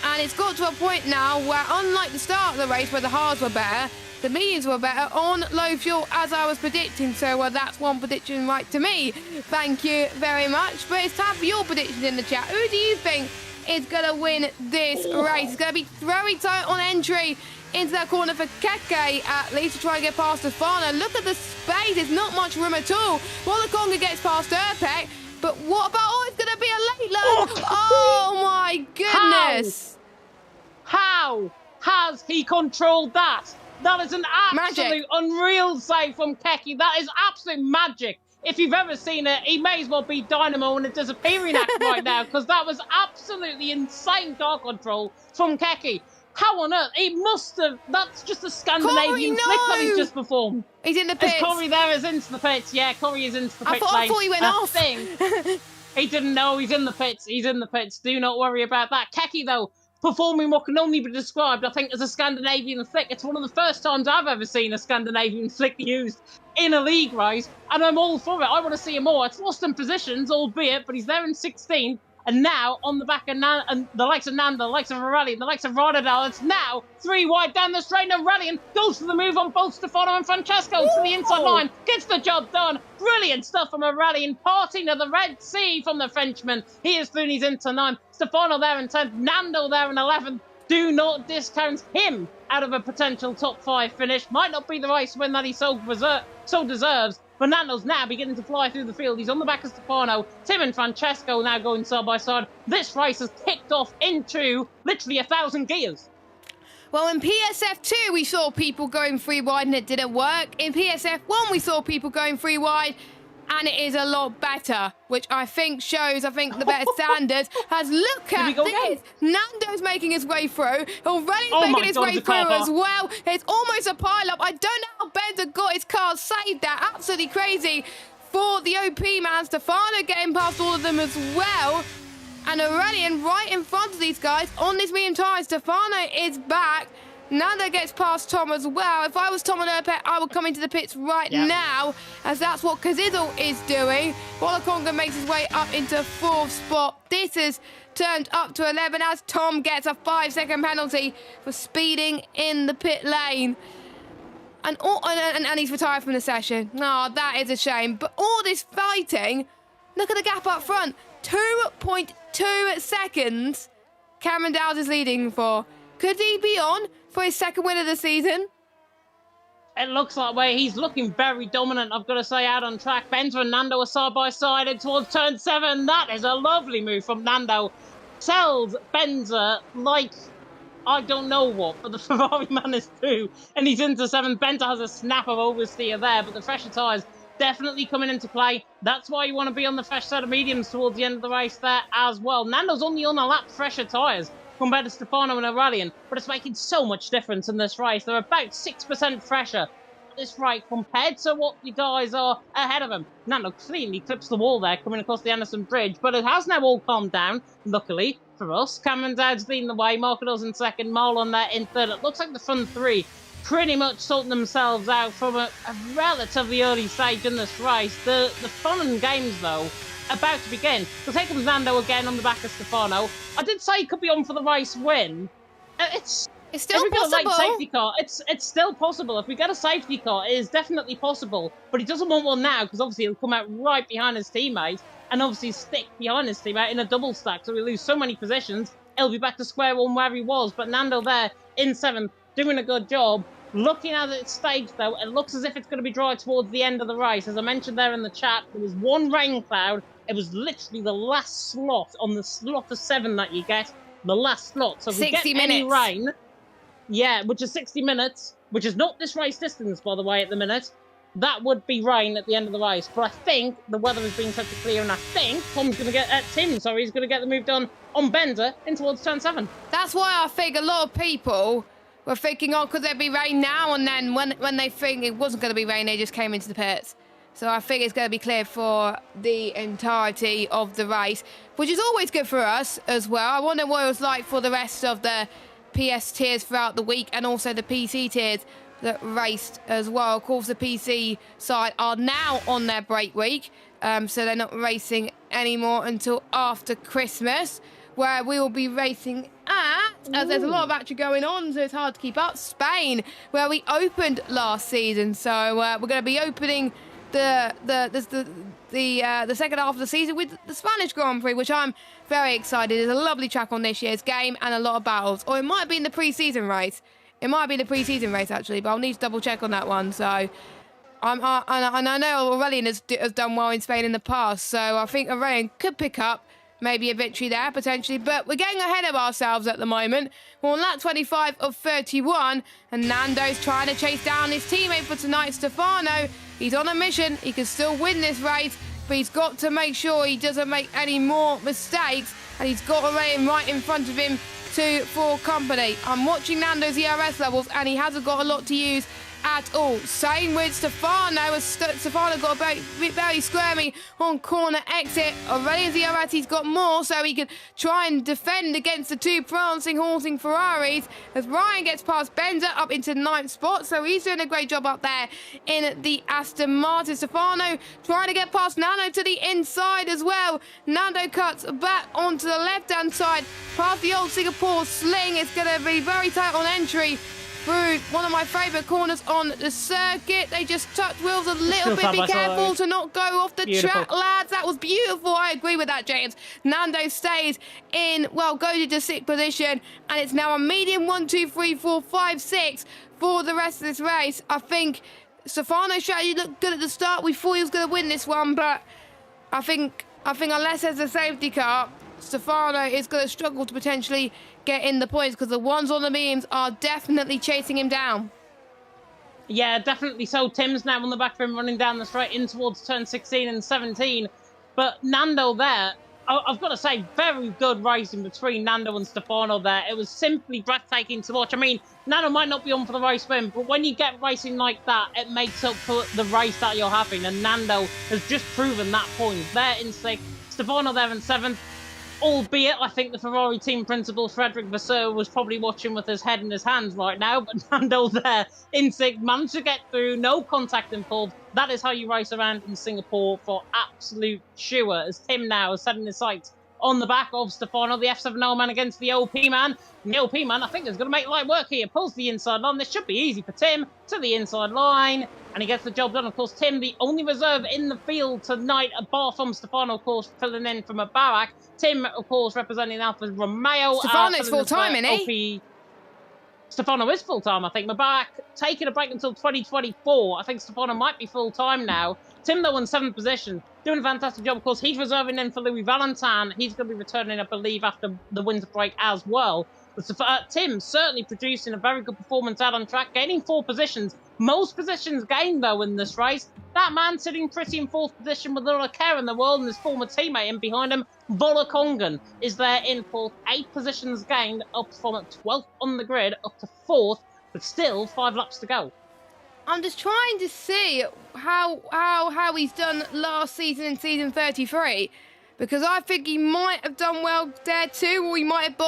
And it's got to a point now where, unlike the start of the race where the hards were better, the mediums were better on low fuel, as I was predicting. So that's one prediction right to me. Thank you very much. But it's time for your predictions in the chat. Who do you think is going to win this race? It's going to be very tight on entry into that corner for Keke, at least, to try and get past Stefano. Look at the space. There's not much room at all. Wolakonga gets past Urpek. But what about, it's going to be a late load. Oh my goodness. How? Has he controlled that? That is an absolute Magic. unreal save from Keki. That is absolute magic. If you've ever seen it, he may as well be Dynamo in a disappearing act right now, because that was absolutely insane car control from Keki. How on earth? He must have. That's just a Scandinavian flick that he's just performed. He's in the pits. Is Corey there? Is into the pits. Yeah, Corey is into the pits. I thought he went off. He didn't know. He's in the pits. He's in the pits. Do not worry about that. Keki, though, performing what can only be described, I think, as a Scandinavian flick. It's one of the first times I've ever seen a Scandinavian flick used in a league race, and I'm all for it. I want to see him more. It's lost in positions, albeit, but he's there in 16th. And now, on the back of and the likes of Nanda, the likes of Aurelian, the likes of Rodadal, it's now 3 wide down the straight, and Aurelian goes for the move on both Stefano and Francesco to the inside line, gets the job done. Brilliant stuff from Aurelian, parting of the Red Sea from the Frenchman. He is through, he's into 9. Stefano there in 10th, Nando there in 11th. Do not discount him out of a potential top 5 finish. Might not be the race win that he so deserves. Fernando's now beginning to fly through the field. He's on the back of Stefano. Tim and Francesco now going side by side. This race has kicked off into literally 1,000 gears. Well, in PSF2, we saw people going 3 wide and it didn't work. In PSF1, we saw people going 3 wide and it is a lot better, which I think shows, the better standards. Look at this. Again? Nando's making his way through. Aurelian's making his way through as well. It's almost a pile-up. I don't know how Benza got his car saved that. Absolutely crazy for the OP man. Stefano getting past all of them as well. And Aurelian right in front of these guys on this medium tyre. Stefano is back. Nando gets past Tom as well. If I was Tom and Erpet, I would come into the pits right now, as that's what Kazizel is doing. Wolakonga makes his way up into 4th spot. This is turned up to 11 as Tom gets a 5-second penalty for speeding in the pit lane. And he's retired from the session. No, that is a shame. But all this fighting, look at the gap up front. 2.2 seconds Cameron Dowd is leading for. Could he be on for his 2nd win of the season? It looks like way he's looking very dominant, I've got to say, out on track. Benza and Nando are side by side in towards turn 7. That is a lovely move from Nando. Tells Benza like I don't know what, but the Ferrari man is through and he's into 7th. Benza has a snap of oversteer there, but the fresher tyres definitely coming into play. That's why you want to be on the fresh set of mediums towards the end of the race there as well. Nando's only on a lap fresher tyres compared to Stefano and Aurelian, but it's making so much difference in this race. They're about 6% fresher this right compared to what you guys are ahead of him. Nando cleanly clips the wall there coming across the Anderson Bridge, but it has now all calmed down, luckily for us. Cameron Dowd's leading the way, Marco's in 2nd, Marlon there in 3rd. It looks like the front 3 pretty much sorting themselves out from a relatively early stage in this race. The fun and games, though, about to begin. We'll take him Nando again on the back of Stefano. I did say he could be on for the race win. It's still if we possible. get a late safety car, it's still possible. If we get a safety car, it is definitely possible. But he doesn't want one now because obviously he'll come out right behind his teammate and obviously stick behind his teammate in a double stack. So we lose so many positions. He'll be back to square one where he was. But Nando there in 7th, doing a good job. Looking at its stage, though, it looks as if it's going to be dry towards the end of the race. As I mentioned there in the chat, there was one rain cloud. It was literally the last slot on the slot of 7 that you get. The last slot. So if we get any rain, which is 60 minutes, which is not this race distance, by the way, at the minute, that would be rain at the end of the race. But I think the weather is being set to clear, and I think he's going to get the move done on Benza in towards turn 7. That's why I think a lot of people were thinking, oh, could there be rain now? And then when they think it wasn't going to be rain, they just came into the pits. So I think it's going to be clear for the entirety of the race, which is always good for us as well. I wonder what it was like for the rest of the PS tiers throughout the week and also the PC tiers that raced as well. Of course, the PC side are now on their break week, so they're not racing anymore until after Christmas, where we will be racing at, as there's a lot of action going on, so it's hard to keep up, Spain, where we opened last season. So we're going to be opening the second half of the season with the Spanish Grand Prix, which I'm very excited. There's a lovely track on this year's game and a lot of battles. Or it might be in the pre-season race. It might be the pre-season race, actually, but I'll need to double check on that one. So and I know Aurelian has done well in Spain in the past, so I think Aurelian could pick up maybe a victory there potentially, but we're getting ahead of ourselves at the moment. We're on lap 25 of 31, and Nando's trying to chase down his teammate for tonight, Stefano. He's on a mission. He can still win this race, but he's got to make sure he doesn't make any more mistakes, and he's got a rain right in front of him for company. I'm watching Nando's ERS levels, and he hasn't got a lot to use at all. Same with Stefano. Stefano got a very squirmy on corner exit. Already as ERS, he's got more, so he can try and defend against the two prancing, halting Ferraris. As Ryan gets past Benza up into 9th spot, so he's doing a great job up there in the Aston Martin. Stefano trying to get past Nando to the inside as well. Nando cuts back onto the left-hand side, past the old Singapore sling. It's going to be very tight on entry through one of my favourite corners on the circuit. They just touch wheels a little bit. Be careful to not go off the track, lads. That was beautiful. I agree with that, James. Nando stays in, well, goes into 6th position, and it's now a medium 1, 2, 3, 4, 5, 6 for the rest of this race. I think Stefano's strategy looked good at the start. We thought he was going to win this one, but I think unless there's a safety car, Stefano is going to struggle to potentially get in the points, because the ones on the beams are definitely chasing him down. Yeah, definitely so. Tim's now on the back of him, running down the straight in towards turn 16 and 17. But Nando there, I've got to say, very good racing between Nando and Stefano there. It was simply breathtaking to watch. I mean, Nando might not be on for the race win, but when you get racing like that, it makes up for the race that you're having. And Nando has just proven that point. They're in 6th, Stefano there in 7th. Albeit, I think the Ferrari team principal, Frederick Vasseur, was probably watching with his head in his hands right now, but Nando there in 6th, managed to get through, no contact involved. That is how you race around in Singapore for absolute sure, as Tim now is setting his sights on the back of Stefano, the F7O man against the OP man. And the OP man, I think, is going to make light work here. Pulls the inside line. This should be easy for Tim to the inside line, and he gets the job done. Of course, Tim, the only reserve in the field tonight, apart from Stefano, of course, filling in from a Barak. Tim, of course, representing Alfa Romeo. Stefano's full-time, isn't he? Stefano is full-time, I think. Mubarak taking a break until 2024. I think Stefano might be full-time now. Tim, though, in 7th position, doing a fantastic job. Of course, he's reserving in for Louis Valentin. He's going to be returning, I believe, after the winter break as well. But Tim certainly producing a very good performance out on track, gaining 4 positions. Most positions gained, though, in this race. That man sitting pretty in 4th position with all the care in the world, and his former teammate in behind him, Vola Kongan, is there in 4th. 8 positions gained, up from 12th on the grid up to 4th, but still 5 laps to go. I'm just trying to see how he's done last season in season 33, because I think he might have done well there too, or he might have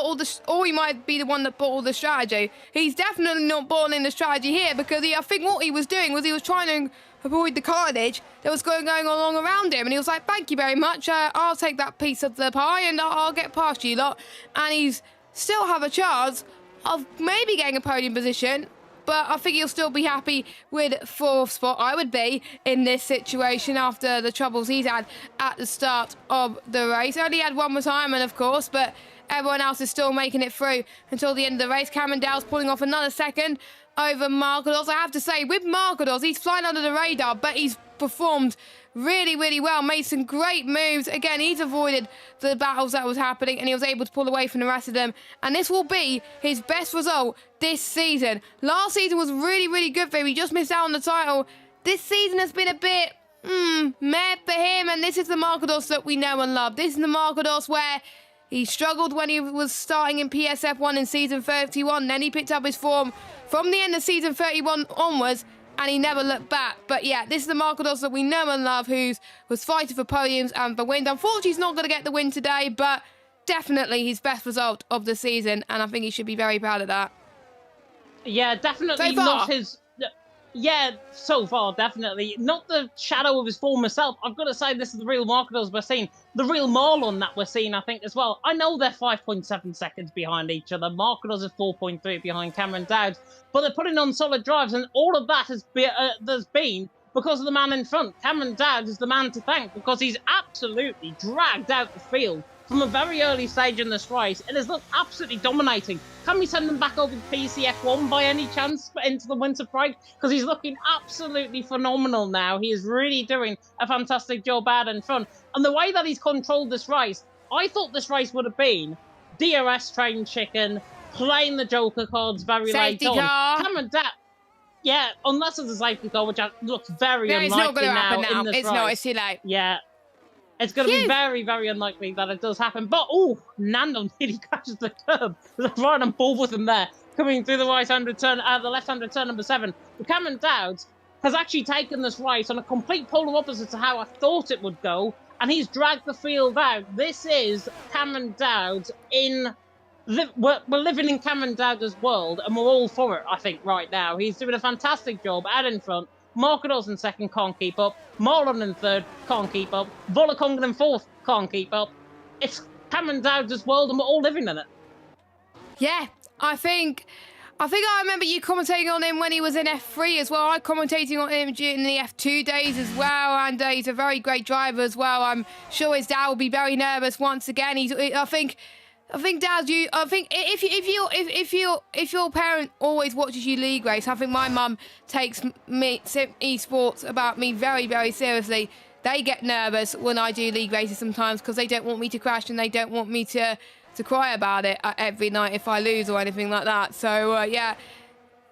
or he might be the one that bought all the strategy. He's definitely not bottling the strategy here, because I think what he was doing was he was trying to avoid the carnage that was going along around him, and he was like, "Thank you very much. I'll take that piece of the pie, and I'll get past you lot." And he's still have a chance of maybe getting a podium position. But I think he'll still be happy with 4th spot. I would be in this situation after the troubles he's had at the start of the race. Only had 1 retirement, of course, but everyone else is still making it through until the end of the race. Cameron Dow's pulling off another second over Marcados. I have to say, with Marcados, he's flying under the radar, but he's performed really, really well, made some great moves. Again, he's avoided the battles that was happening, and he was able to pull away from the rest of them. And this will be his best result this season. Last season was really, really good for him. He just missed out on the title. This season has been a bit meh for him, and this is the Marcados that we know and love. This is the Marcados where he struggled when he was starting in PSF1 in season 31. Then he picked up his form from the end of season 31 onwards, and he never looked back. But yeah, this is the Marcados that we know and love, who was fighting for podiums and for wins. Unfortunately, he's not going to get the win today, but definitely his best result of the season, and I think he should be very proud of that. Yeah, definitely so far. Not his... Yeah, so far, definitely. Not the shadow of his former self. I've got to say, this is the real Marcados we're seeing. The real Marlon that we're seeing, I think, as well. I know they're 5.7 seconds behind each other. Marcados is 4.3 behind Cameron Dowd. But they're putting on solid drives, and all of that has been because of the man in front. Cameron Dowd is the man to thank, because he's absolutely dragged out the field from a very early stage in this race. It has looked absolutely dominating. Can we send him back over to PCF1 by any chance into the winter break? Because he's looking absolutely phenomenal now. He is really doing a fantastic job out in front. And the way that he's controlled this race, I thought this race would have been DRS train chicken, playing the Joker cards very Safety late car. on. Cameron Dowd, yeah, unless it's a safety car, which looks very No, it's not unlikely going to happen now. in this It's race. not. It's too late. Yeah. It's going to be Phew. very, very unlikely that it does happen. But, oh, Nando nearly crashes the curb. There's a right on ball with him there, coming through the right-hand turn, the left-hand turn number 7. But Cameron Dowd has actually taken this race on a complete polar opposite to how I thought it would go, and he's dragged the field out. This is Cameron Dowd in... We're living in Cameron Dowd's world, and we're all for it, I think, right now. He's doing a fantastic job out in front. Marcados in second, can't keep up. Marlon in third, can't keep up. Volakongen in fourth, can't keep up. It's Cameron Dowd's world, and we're all living in it. Yeah, I think I remember you commentating on him when he was in F3 as well. I commentating on him during the F2 days as well, and he's a very great driver as well. I'm sure his dad will be very nervous once again. I think Dad, if your parent always watches you league race, I think my mum takes me esports about me very, very seriously. They get nervous when I do league races sometimes because they don't want me to crash and they don't want me to cry about it every night if I lose or anything like that. So yeah,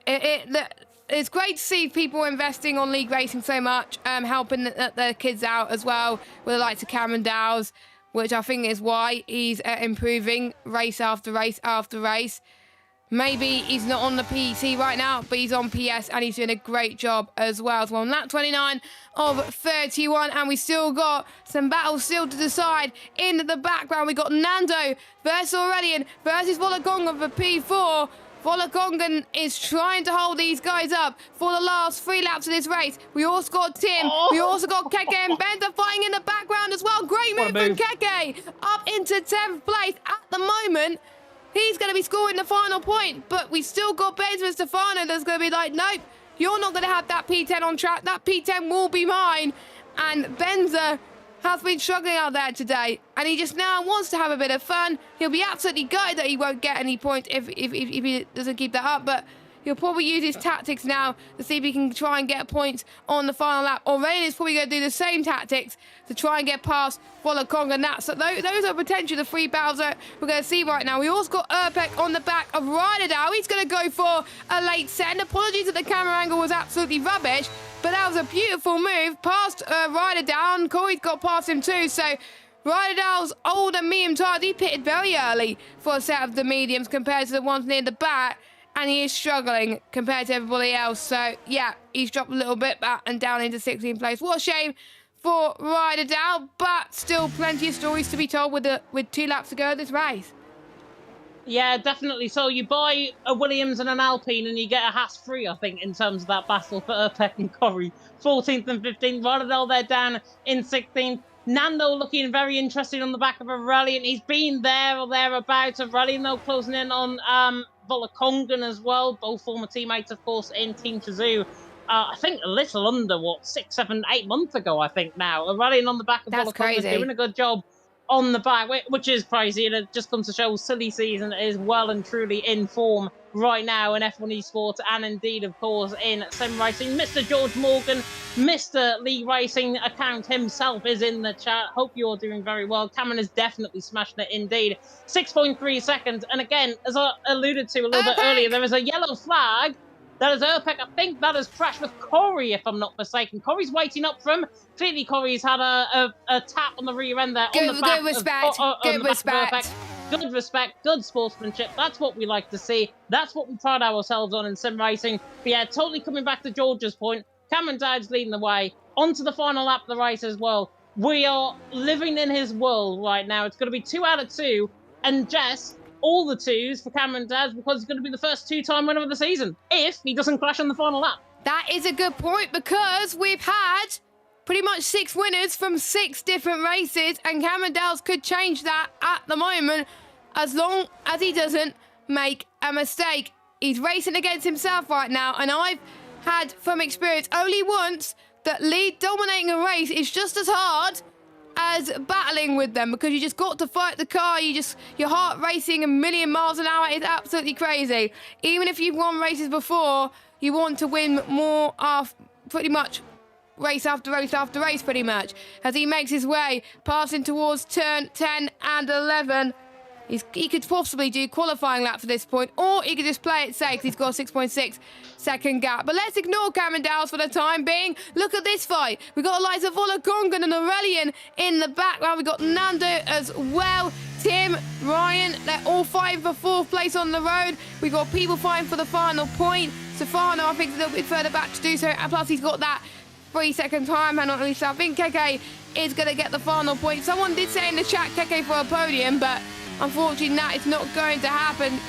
it's great to see people investing on league racing so much, helping the kids out as well with the likes of Cameron Dowd, which I think is why he's improving race after race after race. Maybe he's not on the PC right now, but he's on PS and he's doing a great job as well. So on lap 29 of 31, and we still got some battles still to decide. In the background, we got Nando versus Aurelian versus Volakongen for P4. Volakongen is trying to hold these guys up for the last 3 laps of this race. We also got Tim. We also got Keke and Bender fighting in the background as well. Great move from Keke. Up into 10th place at the moment. He's going to be scoring the final point, but we still got Benjamin Stefano that's going to be like, nope, you're not going to have that P10 on track. That P10 will be mine. And Benza has been struggling out there today, and he just now wants to have a bit of fun. He'll be absolutely gutted that he won't get any points if he doesn't keep that up, but he'll probably use his tactics now to see if he can try and get points on the final lap. Aurelian is probably going to do the same tactics to try and get past Volakongen. So those are potentially the 3 battles that we're going to see right now. We also got Urpek on the back of Ryderdale. He's going to go for a late send. Apologies that the camera angle was absolutely rubbish, but that was a beautiful move past Ryderdale. Corey's got past him too, so Ryderdale's old and medium tires, he pitted very early for a set of the mediums compared to the ones near the back, and he is struggling compared to everybody else. So yeah, he's dropped a little bit back and down into 16th place. What a shame for Ryderdale, but still plenty of stories to be told with 2 laps to go of this race. Yeah, definitely. So you buy a Williams and an Alpine and you get a Haas free, I think, in terms of that battle for Urpek and Corey. 14th and 15th. Ryderdale there down in 16th. Nando looking very interesting on the back of Aurelian. He's been there or thereabouts. Aurelian, though, closing in on Volakongen as well. Both former teammates, of course, in Team Chazoo. I think a little under, 6, 7, 8 months ago, I think now. Aurelian on the back of Volakongen doing a good job on the back, which is crazy, and it just comes to show Silly Season is well and truly in form right now in F1 Esports, and indeed, of course, in sim racing. Mr. George Morgan, Mr. League Racing account himself is in the chat. Hope you're doing very well. Cameron is definitely smashing it indeed. 6.3 seconds, and again, as I alluded to a little bit earlier, there is a yellow flag. That is Urpek. I think that has crashed with Corey, if I'm not mistaken. Corey's waiting up for him. Clearly, Corey's had a tap on the rear end there. On the back good respect. Good respect. Good respect. Good sportsmanship. That's what we like to see. That's what we pride ourselves on in sim racing. But yeah, totally coming back to George's point. Cameron Dowd's leading the way. On to the final lap of the race as well. We are living in his world right now. It's going to be 2 out of 2. And Jess, all the 2s for Cameron Dowd because it's going to be the first 2-time winner of the season if he doesn't crash on the final lap. That is a good point, because we've had pretty much 6 winners from 6 different races, and Cameron Dowd could change that at the moment as long as he doesn't make a mistake. He's racing against himself right now, and I've had from experience only once that lead dominating a race is just as hard as battling with them, because you just got to fight the car. Your heart racing a million miles an hour is absolutely crazy. Even if you've won races before, you want to win more, pretty much race after race after race, pretty much, as he makes his way, passing towards turn 10 and 11. He could possibly do qualifying laps at this point, or he could just play it safe. He's got a 6.6 second gap. But let's ignore Cameron Dowles for the time being. Look at this fight. We've got Eliza Volakongan and Aurelian in the background. We've got Nando as well. Tim, Ryan, they're all fighting for 4th place on the road. We've got people fighting for the final point. Stefano, I think, is a little bit further back to do so. And plus, he's got that 3-second time handle. So I think Keke is going to get the final point. Someone did say in the chat Keke for a podium, but unfortunately, that is not going to happen.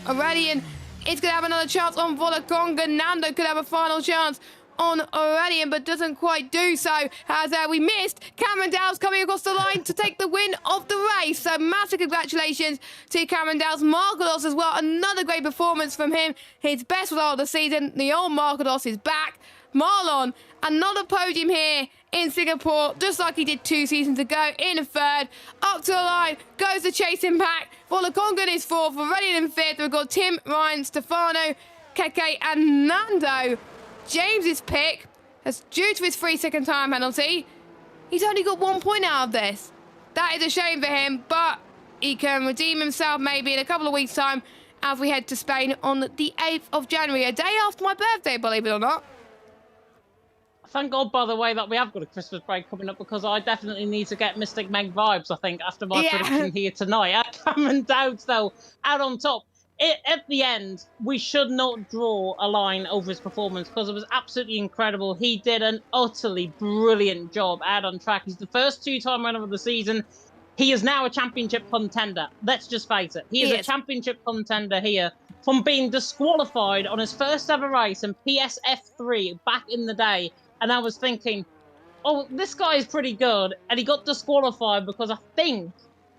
Aurelian is going to have another chance on Volakonga. Nando could have a final chance on Aurelian, but doesn't quite do so, as we missed Cameron Dowles coming across the line to take the win of the race. So massive congratulations to Cameron Dowles. Margalos as well, another great performance from him. His best result of the season. The old Margalos is back. Marlon, another podium here in Singapore, just like he did 2 seasons ago, in 3rd. Up to the line goes the chasing pack. Volakongan is 4th, Aurelian in 5th. We've got Tim, Ryan, Stefano, Keke and Nando. James's pick, as due to his 3-second time penalty, he's only got 1 point out of this. That is a shame for him, but he can redeem himself maybe in a couple of weeks' time as we head to Spain on the 8th of January, a day after my birthday, believe it or not. Thank God, by the way, that we have got a Christmas break coming up, because I definitely need to get Mystic Meg vibes, I think, after my prediction here tonight. Cameron Dowdes, though, out on top. At the end, we should not draw a line over his performance, because it was absolutely incredible. He did an utterly brilliant job out on track. He's the first 2-time winner of the season. He is now a championship contender. Let's just face it. He is a championship contender here, from being disqualified on his first ever race in PSF3 back in the day. And I was thinking, oh, this guy is pretty good. And he got disqualified because I think,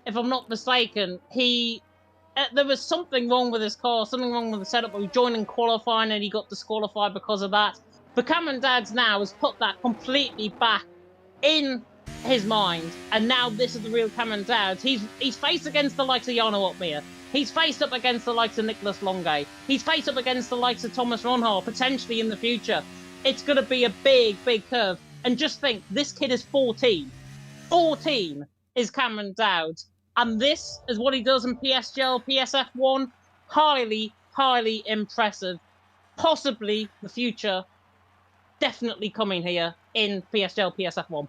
if I'm not mistaken, there was something wrong with his car, something wrong with the setup. He joined in qualifying and he got disqualified because of that. But Cameron Dowdes now has put that completely back in his mind. And now this is the real Cameron Dowdes. He's faced against the likes of Jarno Opmeer. He's faced up against the likes of Nicholas Longe. He's faced up against the likes of Thomas Ronhaar, potentially in the future. It's going to be a big, big curve. And just think, this kid is 14. 14 is Cameron Dowdes. And this is what he does in PSGL, PSF1. Highly, highly impressive. Possibly the future definitely coming here in PSGL, PSF1.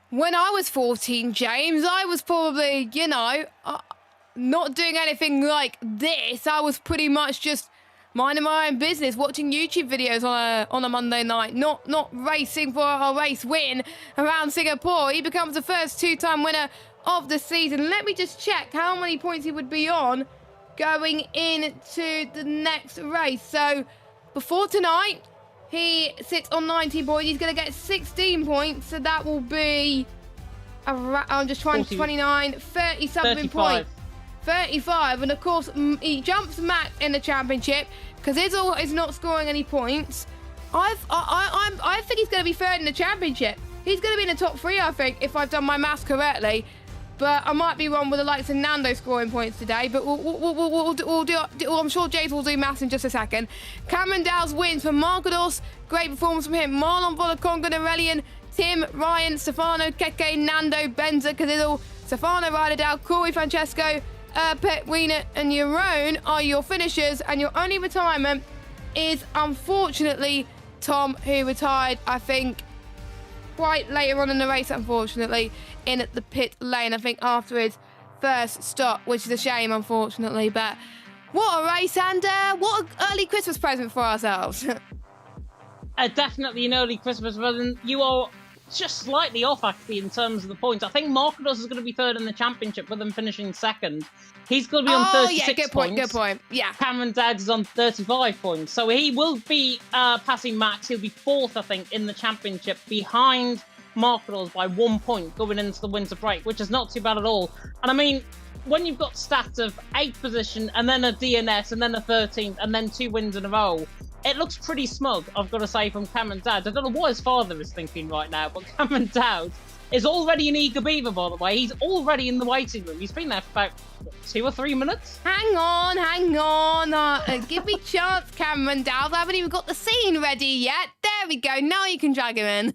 When I was 14, James, I was probably, not doing anything like this. I was pretty much just minding my own business, watching YouTube videos on a Monday night, not racing for a race win around Singapore. He becomes the first 2-time winner of the season. Let me just check how many points he would be on going into the next race. So before tonight, he sits on 19 points. He's going to get 16 points, so that will be I'm just trying 29, 30 something points. 35, and of course he jumps Matt in the championship because Izzle is not scoring any points. I think he's going to be 3rd in the championship. He's going to be in the top 3, I think, if I've done my maths correctly. But I might be wrong with the likes of Nando scoring points today. But we'll do. I'm sure James will do maths in just a second. Cameron Dowdes wins for Margados. Great performance from him. Marlon Volakongan, Aurelian, Tim, Ryan, Stefano, Keke, Nando, Benza, Cazidal, Stefano Ryderdale, Corey Francesco, Pet Wiener and Yaron are your finishers, and your only retirement is unfortunately Tom, who retired, I think, quite later on in the race, unfortunately, in the pit lane, I think after his first stop, which is a shame, unfortunately. But what a race, and what an early Christmas present for ourselves. Definitely an early Christmas present. You are just slightly off, actually, in terms of the points. I think Marcos is going to be 3rd in the championship with him finishing 2nd. He's going to be on 36 points. Good point. Yeah. Cameron Dowdes is on 35 points. So he will be passing Max. He'll be 4th, I think, in the championship, behind Marcos by 1 point going into the winter break, which is not too bad at all. And I mean, when you've got stats of 8th position and then a DNS and then a 13th and then 2 wins in a row, it looks pretty smug, I've got to say, from Cameron Dowdes. I don't know what his father is thinking right now, but Cameron Dowdes is already an eager beaver, by the way. He's already in the waiting room. He's been there for about, what, 2 or 3 minutes? Hang on. Give me a chance, Cameron Dowd. I haven't even got the scene ready yet. There we go. Now you can drag him in.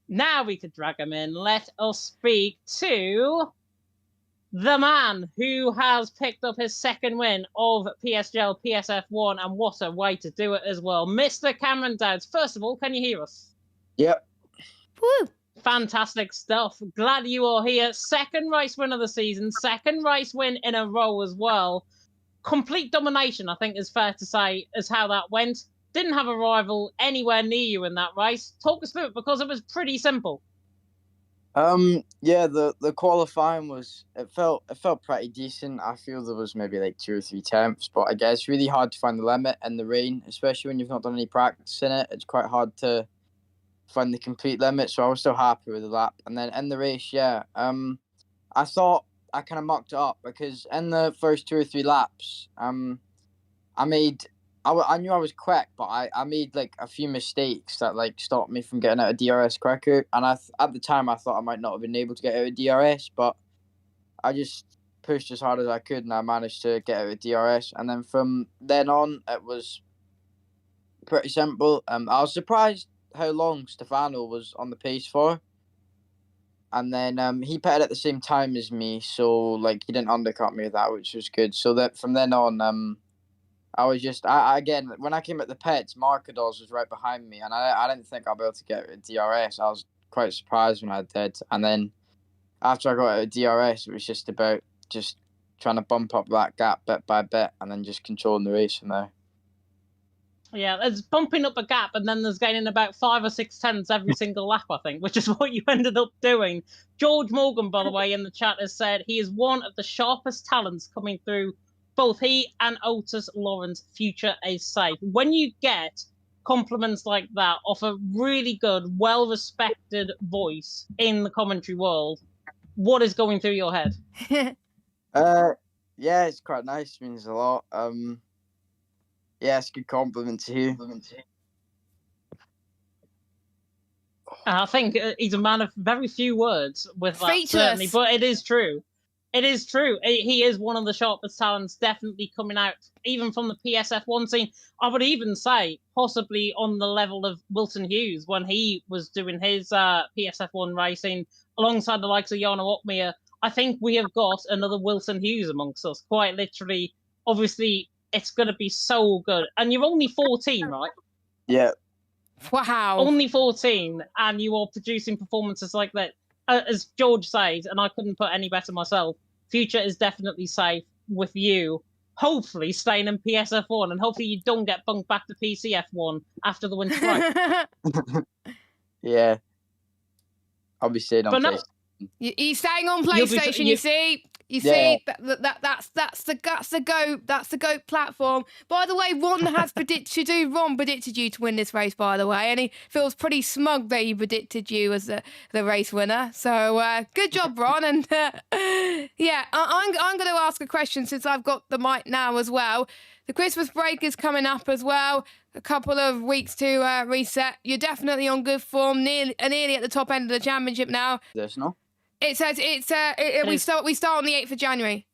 Now we could drag him in. Let us speak to the man who has picked up his second win of PSGL PSF1, and what a way to do it as well. Mr. Cameron Dowds, first of all, can you hear us? Yep. Woo. Fantastic stuff. Glad you are here. Second race win of the season, second race win in a row as well. Complete domination, I think is fair to say, is how that went. Didn't have a rival anywhere near you in that race. Talk us through it, because it was pretty simple. Yeah, the qualifying it felt pretty decent. I feel there was maybe like 2 or 3 tenths, but I guess it's really hard to find the limit in the rain, especially when you've not done any practice in it. It's quite hard to find the complete limit, so I was still happy with the lap. And then in the race, I thought I kind of mucked it up, because in the first 2 or 3 laps, I knew I was quick, but I made like a few mistakes that like stopped me from getting out of DRS quicker. And at the time I thought I might not have been able to get out of DRS, but I just pushed as hard as I could, and I managed to get out of DRS. And then from then on, it was pretty simple. I was surprised how long Stefano was on the pace for. And then he pitted at the same time as me, so like he didn't undercut me with that, which was good. So that from then on, I was just again, when I came at the pits, Marcadors was right behind me, and I didn't think I'd be able to get out of DRS. I was quite surprised when I did. And then after I got out of DRS, it was just about just trying to bump up that gap bit by bit, and then just controlling the race from there. Yeah, there's bumping up a gap, and then there's gaining about 5 or 6 tenths every single lap, I think, which is what you ended up doing. George Morgan, by the way, in the chat has said he is one of the sharpest talents coming through. Both he and Otis Lawrence, future is safe. When you get compliments like that off a really good, well-respected voice in the commentary world, what is going through your head? Yeah, it's quite nice. It means a lot. Yeah, it's a good compliment to hear. I think he's a man of very few words with that, Features. certainly, but it is true. It is true. He is one of the sharpest talents, definitely coming out, even from the PSF1 scene. I would even say possibly on the level of Wilson Hughes when he was doing his PSF1 racing alongside the likes of Jarno Opmeer. I think we have got another Wilson Hughes amongst us, quite literally. Obviously, it's going to be so good. And you're only 14, right? Yeah. Wow. Only 14, and you are producing performances like that. As George says, and I couldn't put any better myself, future is definitely safe with you. Hopefully staying in PSF1, and hopefully you don't get bunked back to PCF1 after the winter break. Yeah. I'll be staying on PlayStation. He's staying on PlayStation, you see. You see, that's the GOAT platform. By the way, Ron has predicted you. Ron predicted you to win this race, by the way, and he feels pretty smug that he predicted you as the race winner. So good job, Ron. And yeah, I'm going to ask a question since I've got the mic now as well. The Christmas break is coming up as well. A couple of weeks to reset. You're definitely on good form, nearly at the top end of the championship now. There's no. It says we start on the 8th of January.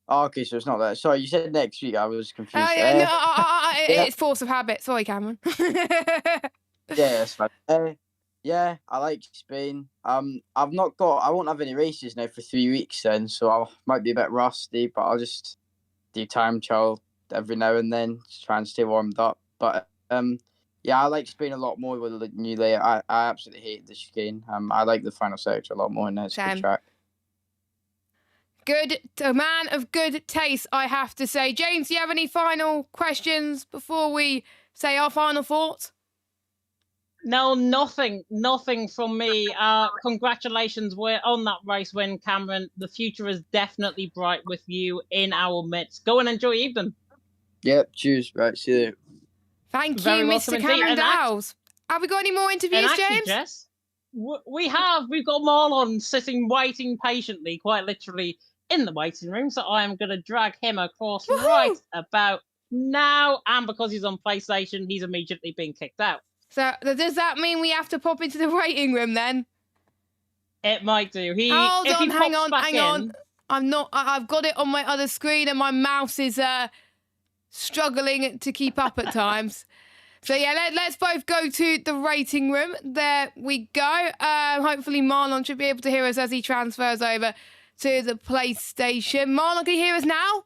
Oh, okay, so it's not that. Sorry, you said next week. I was confused. It's force of habit. Sorry, Cameron. Yeah, that's fine. Yeah, I like Spain. I won't have any races now for 3 weeks then, so I might be a bit rusty, but I'll just do time trial every now and then to try and stay warmed up. But yeah, I like Spain a lot more with the new layout. I absolutely hate the chicane. I like the final sector a lot more, and it's a good track. Good, a man of good taste, I have to say. James, do you have any final questions before we say our final thoughts? No, nothing from me. Congratulations, we're on that race win, Cameron. The future is definitely bright with you in our midst. Go and enjoy your evening. Yep, cheers. Right, see you. Thank you, Mr. Cameron Dowles. Have we got any more interviews, James? Jess, we've got Marlon sitting, waiting patiently, quite literally, in the waiting room. So I am going to drag him across right about now. And because he's on PlayStation, he's immediately being kicked out. So does that mean we have to pop into the waiting room then? It might do. Hold if on, he hang pops on, back hang in, on. I've got it on my other screen and my mouse is struggling to keep up at times. So yeah, let's both go to the rating room. There we go. Hopefully Marlon should be able to hear us as he transfers over to the PlayStation. Marlon, can you hear us now?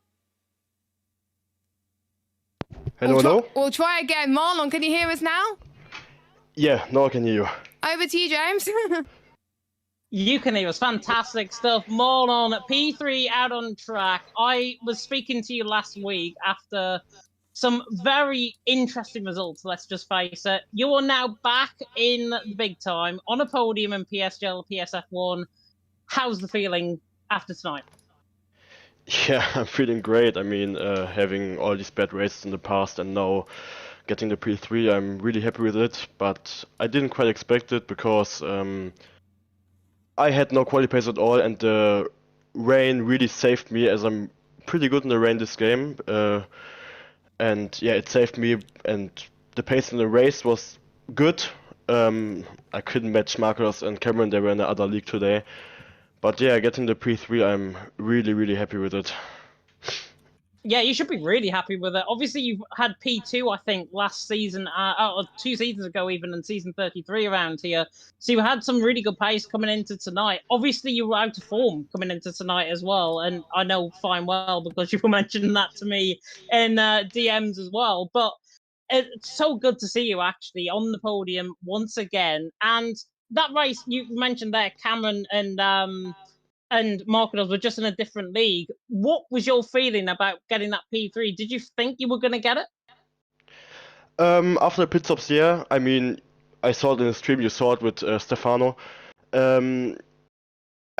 Hello? We'll try again. Marlon, can you hear us now? Yeah, now I can hear you. Over to you, James. you can hear us. Fantastic stuff. Marlon, P3 out on track. I was speaking to you last week after some very interesting results, let's just face it. You are now back in the big time on a podium in PSGL, PSF1. How's the feeling after tonight? Yeah, I'm feeling great. I mean, having all these bad races in the past and now getting the P3, I'm really happy with it. But I didn't quite expect it because I had no qualifiers at all, and the rain really saved me, as I'm pretty good in the rain this game. And yeah, it saved me, and the pace in the race was good. I couldn't match Marcos and Cameron, they were in the other league today. But yeah, getting the P3, I'm really, really happy with it. Yeah, you should be really happy with it. Obviously, you've had P2, I think, last season, or 2 seasons ago even, in season 33 around here. So you had some really good pace coming into tonight. Obviously, you were out of form coming into tonight as well, and I know fine well because you were mentioning that to me in DMs as well. But it's so good to see you actually on the podium once again. And that race you mentioned there, Cameron and Marcos were just in a different league. What was your feeling about getting that P3? Did you think you were going to get it? After the pit stops, yeah. I mean, I saw it in the stream, you saw it with Stefano. I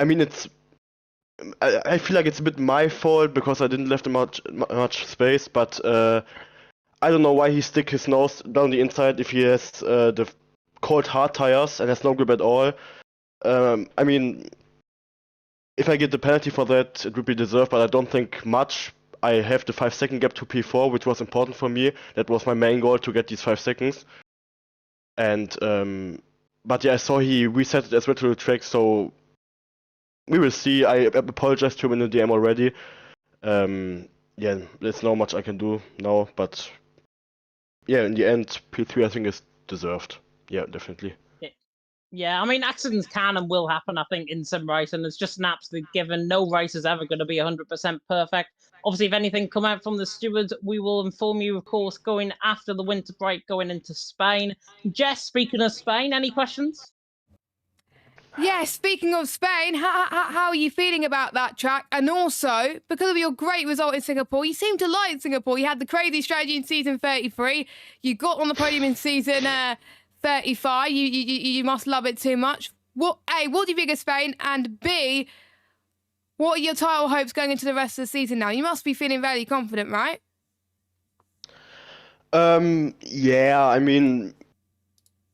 mean, I feel like it's a bit my fault because I didn't left him much space, but I don't know why he stick his nose down the inside if he has the cold hard tires and has no grip at all. I mean, if I get the penalty for that, it would be deserved, but I don't think much. I have the 5-second gap to P4, which was important for me. That was my main goal, to get these 5 seconds. And but yeah, I saw he reset it as well to the track, so we will see. I apologized to him in the DM already. Yeah, there's not much I can do now, but yeah, in the end, P3 I think is deserved. Yeah, definitely. Yeah, I mean, accidents can and will happen, I think, in sim racing. It's just an absolute given. No race is ever going to be 100% perfect. Obviously, if anything come out from the stewards, we will inform you, of course, going after the winter break, going into Spain. Jess, speaking of Spain, any questions? Yeah, speaking of Spain, how are you feeling about that track? And also, because of your great result in Singapore, you seem to like Singapore. You had the crazy strategy in season 33. You got on the podium in season 35. You must love it too much. A, what do you think of Spain? And B, what are your title hopes going into the rest of the season now? You must be feeling very confident, right? Yeah, I mean,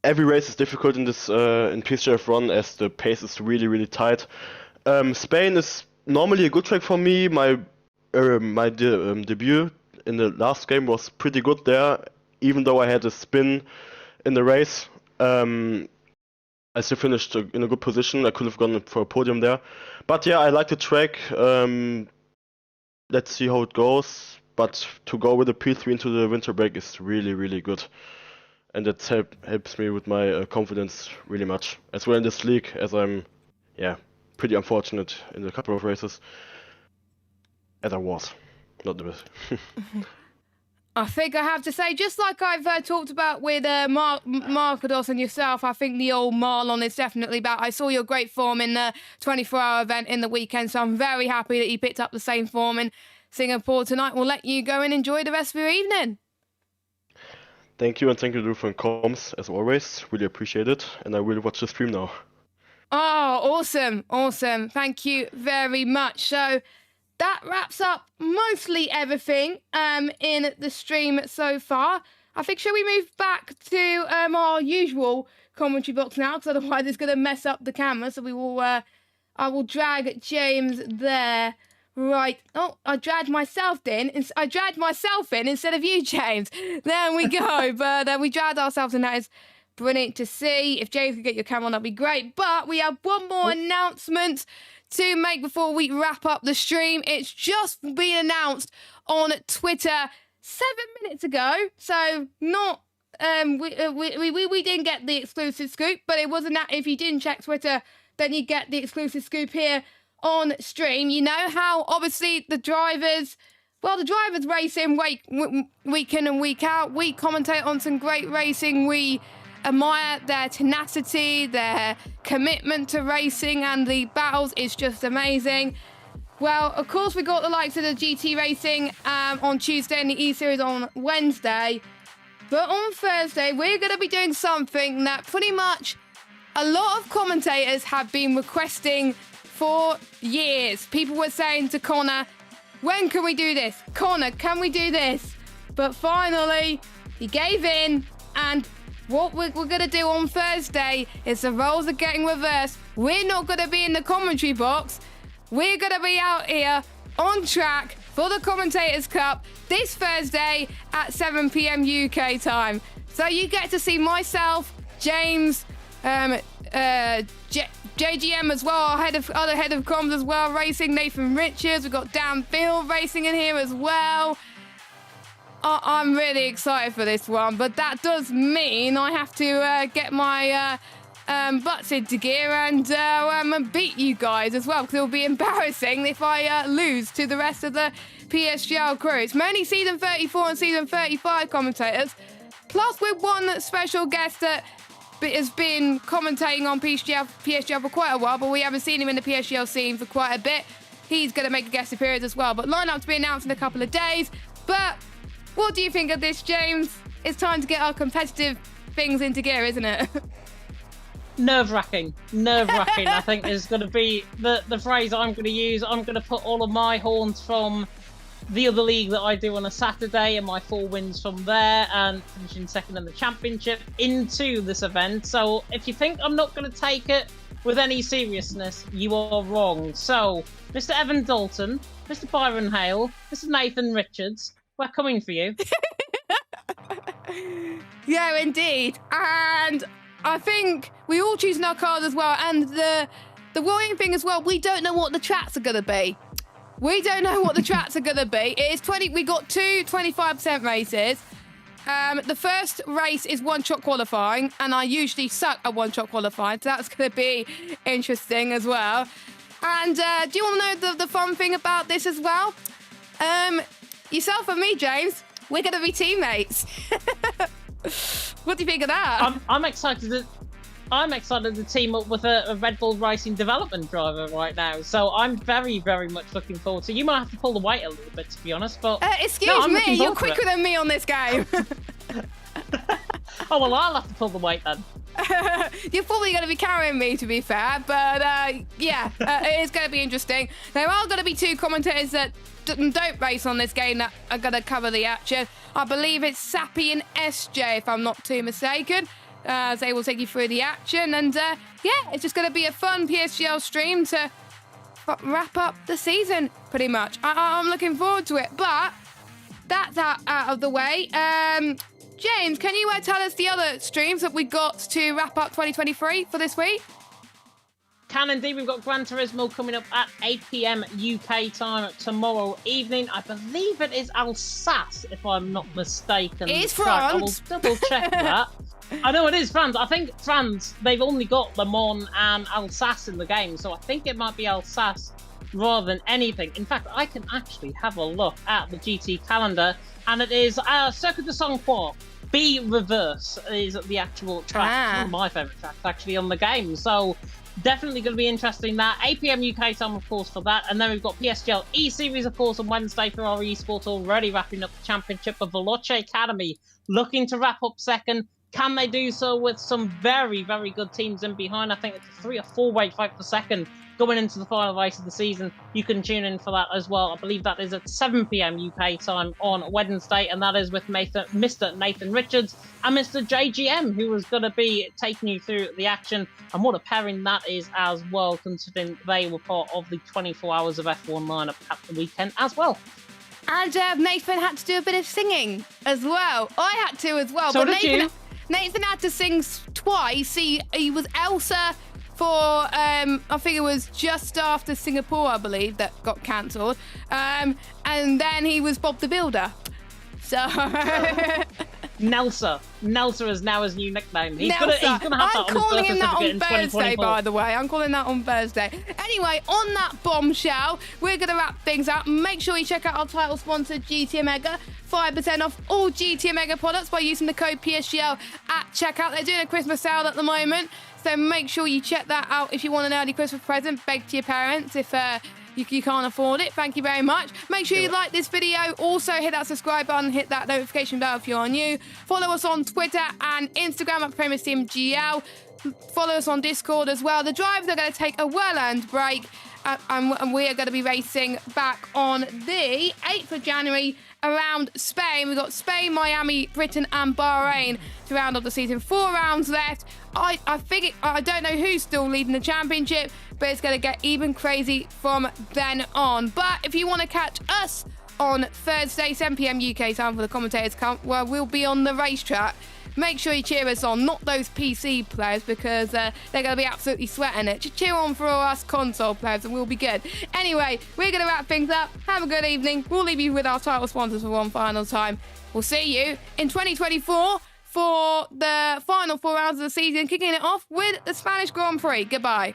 every race is difficult in this in PSGF run as the pace is really, really tight. Spain is normally a good track for me. My debut in the last game was pretty good there, even though I had a spin in the race. I still finished in a good position. I could have gone for a podium there. But yeah, I like the track. Let's see how it goes. But to go with a P3 into the winter break is really, really good. And that helps me with my confidence really much. As well in this league, as I'm, yeah, pretty unfortunate in a couple of races. As I was. Not the best. I think I have to say, just like I've talked about with Marcos and yourself, I think the old Marlon is definitely back. I saw your great form in the 24-hour event in the weekend, so I'm very happy that you picked up the same form in Singapore tonight. We'll let you go and enjoy the rest of your evening. Thank you, and thank you for the comms, as always. Really appreciate it, and I will watch the stream now. Oh, awesome. Awesome. Thank you very much. So that wraps up mostly everything in the stream so far. I think, shall we move back to our usual commentary box now? Because otherwise it's going to mess up the camera. So we will, I will drag James there. Right. Oh, I dragged myself in. I dragged myself in instead of you, James. There we go. But we dragged ourselves in. That is brilliant to see. If James could get your camera on, that'd be great. But we have one more announcement to make before we wrap up the stream. It's just been announced on Twitter 7 minutes ago, so not we didn't get the exclusive scoop, but it wasn't that. If you didn't check Twitter, then you get the exclusive scoop here on stream. You know how obviously the drivers racing week in and week out. We commentate on some great racing. We admire their tenacity, their commitment to racing, and the battles is just amazing. Well, of course, we got the likes of the GT racing on Tuesday and the E-Series on Wednesday. But on Thursday, we're going to be doing something that pretty much a lot of commentators have been requesting for years. People were saying to Connor, when can we do this? Connor, can we do this? But finally, he gave in, and what we're going to do on Thursday is the roles are getting reversed. We're not going to be in the commentary box. We're going to be out here on track for the Commentators' Cup this Thursday at 7 p.m. UK time. So you get to see myself, James, JGM as well, our other head of comms as well, racing, Nathan Richards. We've got Dan Field racing in here as well. I'm really excited for this one, but that does mean I have to get my butts into gear and beat you guys as well, because it'll be embarrassing if I lose to the rest of the PSGL crew. It's mainly season 34 and season 35 commentators, plus with one special guest that has been commentating on PSGL for quite a while, but we haven't seen him in the PSGL scene for quite a bit. He's going to make a guest appearance as well, but lineup to be announced in a couple of days. But what do you think of this, James? It's time to get our competitive things into gear, isn't it? Nerve-wracking. I think is going to be the phrase I'm going to use. I'm going to put all of my horns from the other league that I do on a Saturday and my 4 wins from there and finishing second in the championship into this event. So if you think I'm not going to take it with any seriousness, you are wrong. So, Mr. Evan Dalton, Mr. Byron Hale, Mr. Nathan Richards, we're coming for you. Yeah, indeed. And I think we all choose our cars as well. And the worrying thing as well, we don't know what the tracks are going to be. We got two 25% races. The first race is one-shot qualifying, and I usually suck at one-shot qualifying, so that's going to be interesting as well. And do you want to know the fun thing about this as well? Yourself and me, James, we're going to be teammates. What do you think of that? I'm excited to team up with a Red Bull Racing development driver right now. So I'm very, very much looking forward to. You might have to pull the weight a little bit, to be honest. But excuse me, you're quicker than me on this game. Oh well, I'll have to pull the weight then. You're probably going to be carrying me, to be fair. But it is going to be interesting. There are going to be 2 commentators that don't race on this game that are going to cover the action. I believe it's Sappy and SJ, if I'm not too mistaken. They will take you through the action. And it's just going to be a fun PSGL stream to wrap up the season, pretty much. I'm looking forward to it. But that's out of the way. James, can you tell us the other streams that we got to wrap up 2023 for this week? Can indeed. We've got Gran Turismo coming up at 8 p.m. UK time tomorrow evening. I believe it is Alsace, if I'm not mistaken. It is France. I will double check that. I know it is France. I think France, they've only got Le Mans and Alsace in the game, so I think it might be Alsace rather than anything. In fact, I can actually have a look at the GT calendar, and it is Circuit de Saint-Croix. B Reverse is the actual track. One of my favourite tracks, actually, on the game. So definitely going to be interesting that. 8 p.m. UK time, of course, for that. And then we've got PSGL E-Series, of course, on Wednesday for our esports, already wrapping up the championship of Veloce Academy, looking to wrap up second. Can they do so with some very, very good teams in behind? I think it's a 3 or 4 way fight for second going into the final race of the season. You can tune in for that as well. I believe that is at 7 p.m. UK time on Wednesday, and that is with Mr. Nathan Richards and Mr. JGM, who is going to be taking you through the action. And what a pairing that is as well, considering they were part of the 24 Hours of F1 lineup at the weekend as well. And Nathan had to do a bit of singing as well. I had to as well. So but did you. Nathan had to sing twice. He was Elsa for, I think it was just after Singapore, I believe, that got cancelled. And then he was Bob the Builder. So... Nelsa. Nelsa is now his new nickname. He's gonna have that I'm on his calling birth him that certificate in on Thursday, 2024. by the way. I'm calling that on Thursday. Anyway, on that bombshell, we're going to wrap things up. Make sure you check out our title sponsor, GT Omega. 5% off all GT Omega products by using the code PSGL at checkout. They're doing a Christmas sale at the moment, so make sure you check that out if you want an early Christmas present. Beg to your parents if you can't afford it. Thank you very much. Make sure you like this video. Also, hit that subscribe button, hit that notification bell if you're new. Follow us on Twitter and Instagram at PremierSteamGL. Follow us on Discord as well. The drivers are going to take a well-earned break, and we are going to be racing back on the 8th of January around Spain. We've got Spain, Miami, Britain and Bahrain to round off the season. 4 rounds left. I don't know who's still leading the championship, but it's going to get even crazy from then on. But if you want to catch us on Thursday, 7 p.m. UK time for the commentators camp, where we'll be on the racetrack, make sure you cheer us on, not those PC players, because they're going to be absolutely sweating it. Just cheer on for us console players and we'll be good. Anyway, we're going to wrap things up. Have a good evening. We'll leave you with our title sponsors for one final time. We'll see you in 2024 for the final 4 rounds of the season, kicking it off with the Spanish Grand Prix. Goodbye.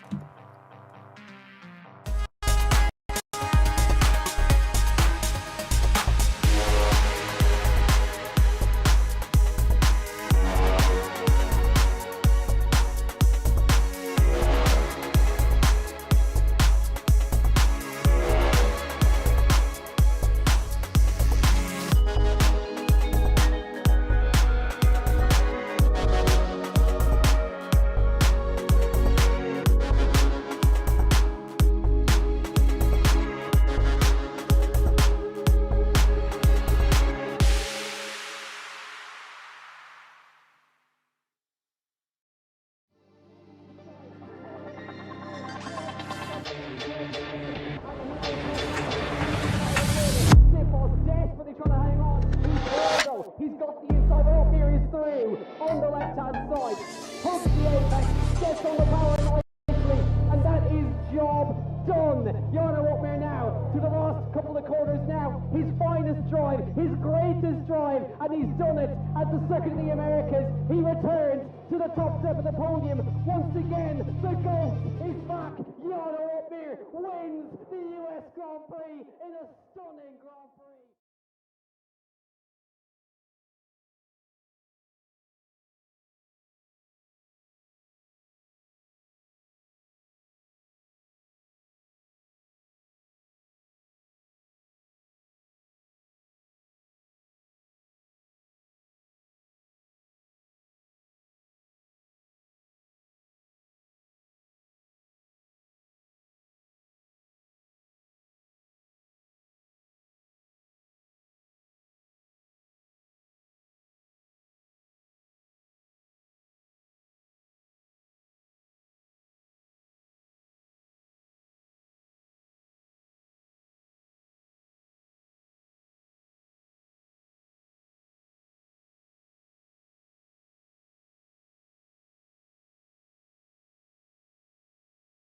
Desperately trying to hang on. He's got the inside. All here is through on the left-hand side. Hooks the apex, gets on the power nicely, and that is job done. Jarno Opmeer now to the last couple of corners now. His finest drive, his greatest drive, and he's done it at the Circuit of the Americas. He returns to the top step of the podium. Once again, the GOAT is back. Jarno Opmeer wins the US Grand Prix in a stunning Grand Prix.